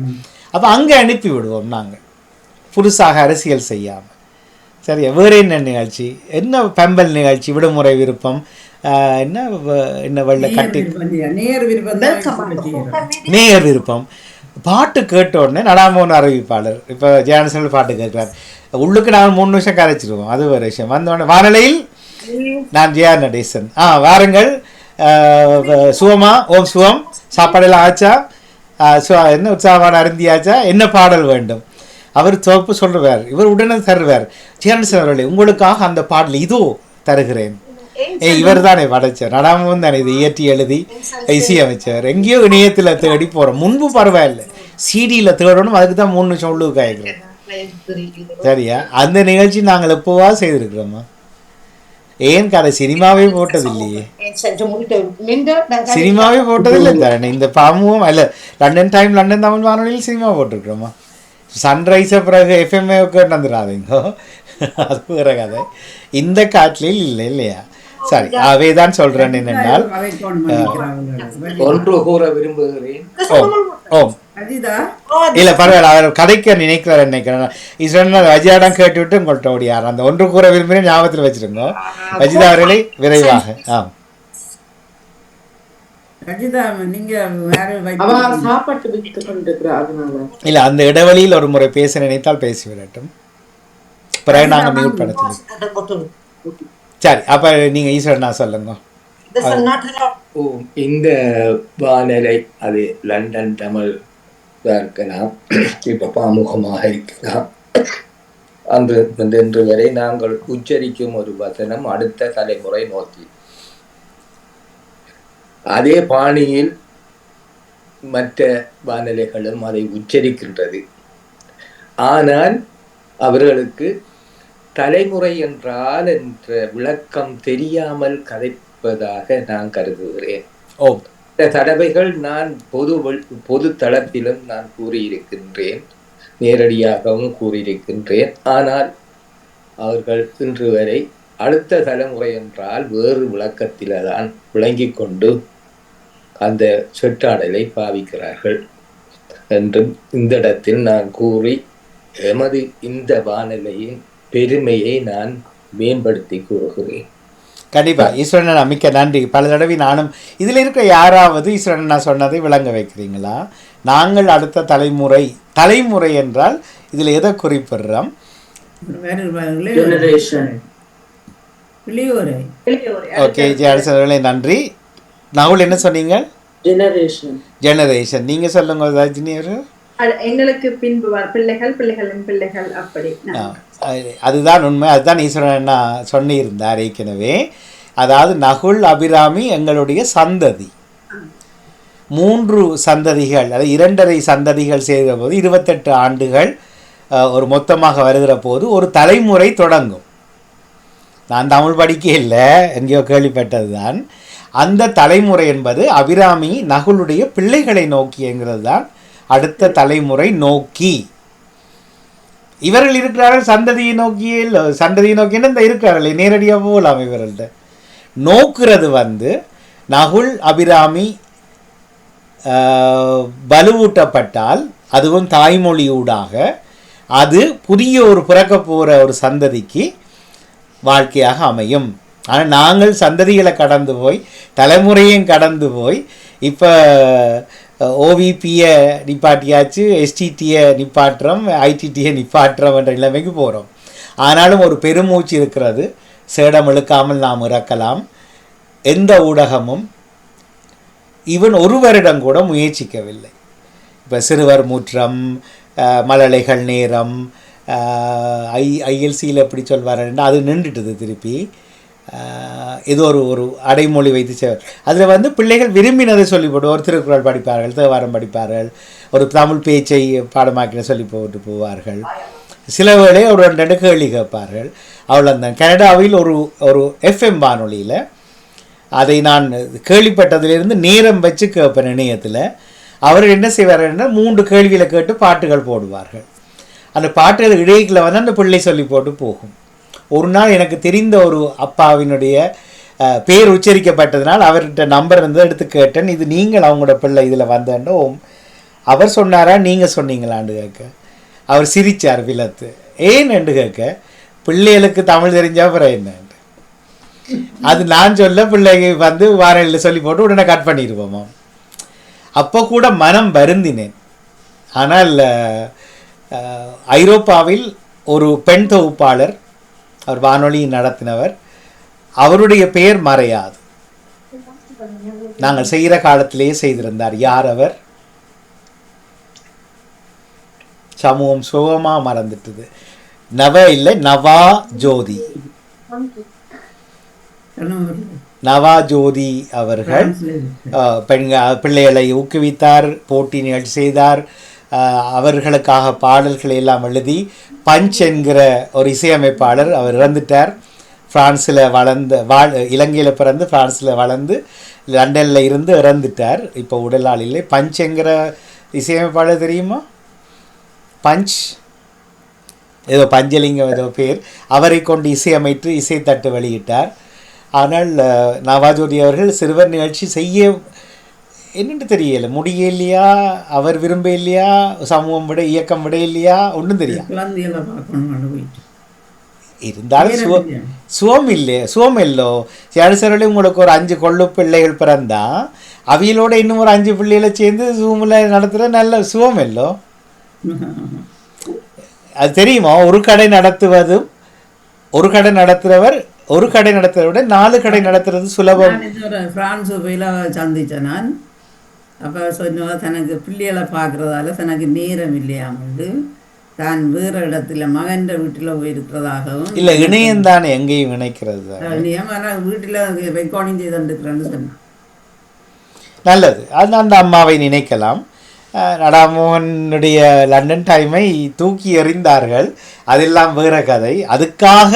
அப்போ அங்கே அனுப்பி விடுவோம் நாங்கள் புதுசாக அரசியல் செய்யாமல். சரியா? வேறு என்ன நிகழ்ச்சி, என்ன பெம்பல் நிகழ்ச்சி, விடுமுறை விருப்பம், என்ன என்ன வெள்ள கட்டி நேயர் விருப்பம். பாட்டு கேட்ட உடனே நடாமோன்னு அறிவிப்பாளர் இப்போ ஜான்சன் பாட்டு கேட்குறாரு, உள்ளுக்கு நாங்கள் 3 நிமிஷம் கரைச்சிடுவோம். அது ஒரு விஷயம். வந்தோடனே வானொலியில் நான் ஜெயா நடேசன், வாருங்கள் சுவமா, ஓம் சுவம், சாப்பாடெல்லாம் ஆச்சா, என்ன உற்சாகமான அருந்தியாச்சா, என்ன பாடல் வேண்டும், அவர் தொகுப்பு சொல்லுவார், இவர் உடனே தருவார். ஜெயானசன் அவர்களே உங்களுக்காக அந்த பாடல் இதோ தருகிறேன். இவர் தானே படைச்சார், நடாமன் தானே இது இயற்றி எழுதி இசையமைச்சவர். எங்கேயோ இணையத்தில் தேடி போகிறோம். முன்பு பரவாயில்லை, சிடியில் தேடணும், அதுக்கு தான் 3 நிமிஷம் உள்ளுக்கு ஆகிக்கிறோம். சரியா? அந்த நிகழ்ச்சி நாங்கள் எப்போவா செய்திருக்கிறோமா? ஏன் கதை சினிமாவே போட்டது இல்லையே, சினிமாவே போட்டதில்லை தானே. இந்த பாமும் இல்லை லண்டன் டைம், லண்டன் தமிழ் வானொலியில் சினிமா போட்டிருக்கிறோமா? சன்ரைஸை பிறகு எஃப்எம்ஏ வந்துடாதீங்க, அது வேற கதை. இந்த காட்டில் இல்லை இல்லையா? சரி, அவை தான் சொல்றேன். என்னென்னால் ஒன்று கூற விரும்புகிறேன். ஓம் இல்ல பரவாயில்ல, அவர் கதைக்க நினைக்கிறார் நினைக்கிறேன். இது அஜிதாடம் கேட்டுவிட்டு உங்கள்கிட்ட ஓடியார். அந்த ஒன்று கூற விரும்புகிறேன் ஞாபகத்தில் வச்சிருங்க அஜிதா அவர்களை விரைவாக. இல்ல அந்த இடைவெளியில் ஒரு முறை பேச நினைத்தால் பேசிவிடட்டும், பிறகு நாங்க மியூட் படுத்துவோம். சரி, அப்ப நீங்க ஈஸ்வரனா சொல்லுங்க. இந்த வானிலை அது லண்டன் தமிழ் இருக்கலாம், இப்ப பாமுகமாக இருக்கலாம். அன்று வரை நாங்கள் உச்சரிக்கும் ஒரு வசனம் அடுத்த தலைமுறை நோக்கி, அதே பாணியில் மற்ற வானிலைகளும் அதை உச்சரிக்கின்றது. ஆனால் அவர்களுக்கு தலைமுறை என்றால் என்ற விளக்கம் தெரியாமல் கதைப்பதாக நான் கருதுகிறேன். இந்த தடவைகள் நான் பொது தளத்திலும் நான் கூறியிருக்கின்றேன், நேரடியாகவும் கூறியிருக்கின்றேன். ஆனால் அவர்கள் இன்று வரை அடுத்த தலைமுறை என்றால் வேறு விளக்கத்தில தான் விளங்கி கொண்டு அந்த சொற்றாடலை பாவிக்கிறார்கள் என்றும் இந்த இடத்தில் நான் கூறி எமது இந்த வானிலையின் பெருமையை நான் மேம்படுத்தி கூறுகிறேன். கண்டிப்பா ஈஸ்வரன் மிக்க நன்றி. பல தடவை நானும் இதில் இருக்க யாராவது ஈஸ்வரன் நான் சொன்னதை விளங்க வைக்கிறீங்களா? நாங்கள் அடுத்த தலைமுறை என்றால் இதில் எதை குறிப்பிடுறோம்? ஓகே ஜெயசரே நன்றி. நகுல் என்ன சொன்னீங்க? ஜெனரேஷன். நீங்க சொல்லுங்க ரஜினி. எங்களுக்கு பின்பு பிள்ளைகள் பிள்ளைகளின் பிள்ளைகள் அப்படி. அதுதான் உண்மை. அதுதான் ஈஸ்வரன் சொன்னிருந்தார் ஏற்கனவே. அதாவது நகுல் அபிராமி எங்களுடைய சந்ததி. 3 சந்ததிகள், அதாவது 2.5 சந்ததிகள் செய்கிற போது 28 ஆண்டுகள் ஒரு மொத்தமாக வருகிற போது ஒரு தலைமுறை தொடங்கும். நான் தமிழ் படிக்க இல்லை, எங்கேயோ கேள்விப்பட்டது தான். அந்த தலைமுறை என்பது அபிராமி நகுலுடைய பிள்ளைகளை நோக்கிங்கிறது தான் அடுத்த தலைமுறை நோக்கி. இவர்கள் இருக்கிறார்கள் சந்ததியை நோக்கியே இல்லை, சந்ததியை நோக்கின்னு இந்த இருக்கிறார்கள் நேரடியாக போகலாம். இவர்கள்ட்ட நோக்குறது நகுல் அபிராமி வலுவூட்டப்பட்டால், அதுவும் தாய்மொழியூடாக, அது புதிய ஒரு பிறக்க போகிற ஒரு சந்ததிக்கு வாழ்க்கையாக அமையும். ஆனால் நாங்கள் சந்ததிகளை கடந்து போய் தலைமுறையும் கடந்து போய் இப்போ ஓவிபியை நிப்பாட்டியாச்சு, எஸ்டிடியை நிப்பாட்டுறோம், ஐடிடியை நிப்பாட்டுறோம் என்ற நிலைமைக்கு போகிறோம். ஆனாலும் ஒரு பெருமூச்சு இருக்கிறது. சேடம் இழுக்காமல் நாம் இறக்கலாம். எந்த ஊடகமும் ஈவன் ஒரு வருடம் கூட முயற்சிக்கவில்லை. இப்போ சிறுவர் முற்றம், மழலைகள் நேரம், ஐஎல்சியில் எப்படி சொல்வாருன்னா அது நின்றுட்டுது. திருப்பி ஏதோ ஒரு அடைமொழி வைத்து அதில் வந்து பிள்ளைகள் விரும்பினதை சொல்லி போட்டு ஒரு திருக்குறள் படிப்பார்கள், தேவாரம் படிப்பார்கள், ஒரு தமிழ் பேச்சை பாடமாக்கின சொல்லி போட்டு போவார்கள். சில வேளை ஒரு 2 கேள்வி கேட்பார்கள். அவள் அந்த கனடாவில் ஒரு எஃப்எம் வானொலியில் அதை நான் கேள்விப்பட்டதிலிருந்து நேரம் வச்சு கேட்பேன் இணையத்தில். அவர் என்ன செய்வார்கள்னா 3 கேள்வியில் கேட்டு பாட்டுகள் போடுவார்கள். அந்த பாட்டுகள் இடையில வந்து அந்த பிள்ளை சொல்லி போட்டு போகும். ஒரு நாள் எனக்கு தெரிந்த ஒரு அப்பாவினுடைய பேர் உச்சரிக்கப்பட்டதுனால் அவர்கிட்ட நம்பர் இருந்து எடுத்து கேட்டேன். இது நீங்கள் அவங்களோட பிள்ளை இதில் வந்தேன்னோ அவர் சொன்னாரா நீங்கள் சொன்னீங்களான்னு கேட்க அவர் சிரித்தார் விலத்து. ஏன் என்று கேட்க பிள்ளைகளுக்கு தமிழ் தெரிஞ்சா அப்புறம் என்ன அது நான் சொல்ல பிள்ளைங்க வந்து வாரங்களில் சொல்லி போட்டு உடனே கட் பண்ணிடுவோமா. அப்போ கூட மனம் வருந்தினேன். ஆனால் ஐரோப்பாவில் ஒரு பெண் தொகுப்பாளர், அவர் வானொலி நடத்தினவர், அவருடைய பெயர் மறையாது. நாங்கள் செய்கிற காலத்திலேயே செய்திருந்தார். யார் அவர்? சமூகம் சுகமாக மறந்துட்டுது. நவா ஜோதி. நவா ஜோதி அவர்கள் பிள்ளைகளை ஊக்குவித்தார், போட்டி நிகழ்ச்சி செய்தார், அவர்களுக்காக பாடல்களை எல்லாம் எழுதி. பஞ்ச் என்கிற ஒரு இசையமைப்பாளர், அவர் இறந்துட்டார். பிரான்ஸில் இலங்கையில் பிறந்து பிரான்ஸில் வளர்ந்து லண்டனில் இருந்து இறந்துட்டார். இப்போ உடலால் இல்லை. பஞ்ச் என்கிற இசையமைப்பாளர் தெரியுமா? பஞ்ச் ஏதோ பஞ்சலிங்கம் ஏதோ பேர். அவரை கொண்டு இசையமைத்து இசைத்தட்டு வெளியிட்டார். ஆனால் நவாஜோதி அவர்கள் சிறுவர் நிகழ்ச்சி செய்ய என்னென்னு தெரியல, முடியலையா, அவர் விரும்ப இல்லையா, சமூகம் விட இயக்கம் விட இல்லையா, ஒன்றும் தெரியாது. இருந்தாலும் சுவம் இல்லோ சேடசரளி உங்களுக்கு ஒரு 5 கொள்ளு பிள்ளைகள் பிறந்தா அவியலோட இன்னும் ஒரு 5 பிள்ளைகளை சேர்ந்து சூமில் நடத்துகிற நல்ல சுவம் இல்லோ. அது தெரியுமா? ஒரு கடை நடத்துவதும் ஒரு கடை நடத்துகிறவர் ஒரு கடை நடத்துறத விட 4 கடை நடத்துறது சுலபம். பிரான்ஸ் போயில சந்திச்சேன் நான். அப்போ சொன்னா தனக்கு பிள்ளைகளை பார்க்குறதால தனக்கு நேரம் இல்லையாமண்டு தான் வேறு இடத்துல மகன் வீட்டில் போயிருக்கிறதாகவும். இல்லை, இணையம் தானே எங்கேயும் இணைக்கிறது. இணையம் ஆனால் வீட்டில் ரெக்கார்டிங் செய்துருக்கிறேன்னு சொன்னேன். நல்லது. அது அந்த அம்மாவை நினைக்கலாம். நடாமோகனுடைய லண்டன் டைமை தூக்கி எறிந்தார்கள். அதெல்லாம் வேற கதை. அதுக்காக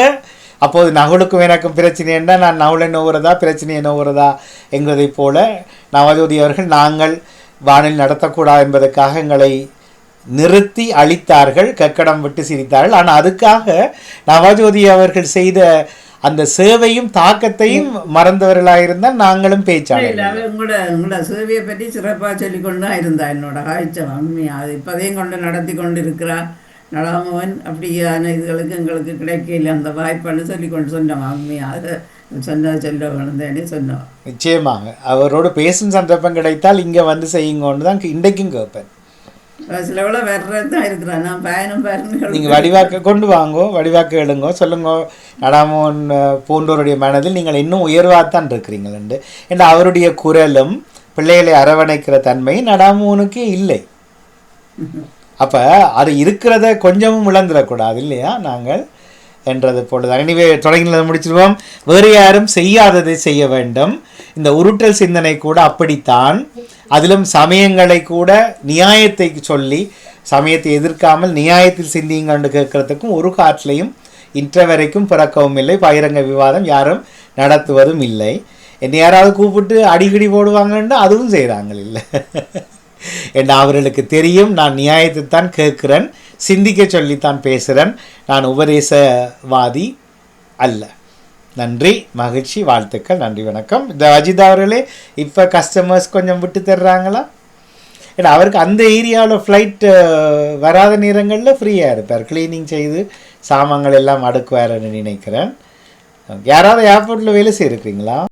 அப்போது நகுலுக்கும் எனக்கும் பிரச்சனை என்ன, நான் நகுலை நோவுறதா பிரச்சனையை நோவுறதா என்கிறதை போல நவஜோதி அவர்கள் நாங்கள் வானிலை நடத்தக்கூடாது என்பதற்காக எங்களை நிறுத்தி அழித்தார்கள், கக்கடம் விட்டு சிரித்தார்கள். ஆனால் அதுக்காக நவஜோதி அவர்கள் செய்த அந்த சேவையும் தாக்கத்தையும் மறந்தவர்களாக இருந்தால் நாங்களும் பேச்சாளர்கள். உங்களோட சேவையை பற்றி சிறப்பாக சொல்லிக்கொண்டு தான் இருந்தா என்னோட காய்ச்சல் உண்மையா. அது இப்போதையும் கொண்டு நடத்தி கொண்டு இருக்கிறார் நடாமோகன். அப்படியான இதுகளுக்கு எங்களுக்கு கிடைக்கல அந்த வாய்ப்புன்னு சொல்லி கொண்டு சொன்னோம். உண்மையாக சொல்ல வேணுந்தேனே சொன்னோம். நிச்சயமாக அவரோடு பேசும் சந்தர்ப்பம் கிடைத்தால் இங்கே வந்து செய்யுங்கன்னு தான் இன்றைக்கும் கேட்பேன். சில விட வேறதான் இருக்கிறான். நான் பயணம் பாருங்க. நீங்கள் வடிவாக்க கொண்டு வாங்கோ, வடிவாக்க எழுங்கோ, சொல்லுங்க. நடாமோகன் போன்றோருடைய மனதில் நீங்கள் இன்னும் உயர்வாகத்தான் இருக்கிறீங்களண்டு. ஏன்னா அவருடைய குரலும் பிள்ளைகளை அரவணைக்கிற தன்மை நடாமோகனுக்கு இல்லை. அப்போ அது இருக்கிறத கொஞ்சமும் இழந்துடக்கூடாது இல்லையா நாங்கள் என்றது போலதான். எனவே தொடங்கினதை முடிச்சிடுவோம். வேறு யாரும் செய்யாததை செய்ய வேண்டும். இந்த உருட்டல் சிந்தனை கூட அப்படித்தான். அதிலும் சமயங்களை கூட நியாயத்தை சொல்லி சமயத்தை எதிர்க்காமல் நியாயத்தில் சிந்திங்கன்னு கேட்கறதுக்கும் ஒரு காட்டிலையும் இன்ற வரைக்கும் பிறக்கவும் இல்லை. பகிரங்க விவாதம் யாரும் நடத்துவதும் இல்லை. என்னை யாராவது கூப்பிட்டு அடிக்கடி போடுவாங்கன்னு அதுவும் செய்கிறாங்க இல்லை. ஏன்னா அவர்களுக்கு தெரியும் நான் நியாயத்தை தான் கேட்குறேன், சிந்திக்க சொல்லித்தான் பேசுகிறேன், நான் உபதேசவாதி அல்ல. நன்றி, மகிழ்ச்சி, வாழ்த்துக்கள், நன்றி, வணக்கம். இந்த அஜித் அவர்களே இப்போ கஸ்டமர்ஸ் கொஞ்சம் விட்டு தர்றாங்களா? ஏன்னா அவருக்கு அந்த ஏரியாவில் ஃப்ளைட் வராத நேரங்களில் ஃப்ரீயாக இருப்பார், க்ளீனிங் செய்து சாமான்கள் எல்லாம் அடுக்குவாருன்னு நினைக்கிறேன். யாராவது ஏர்போர்ட்டில் வேலை செய்யிருக்கீங்களா?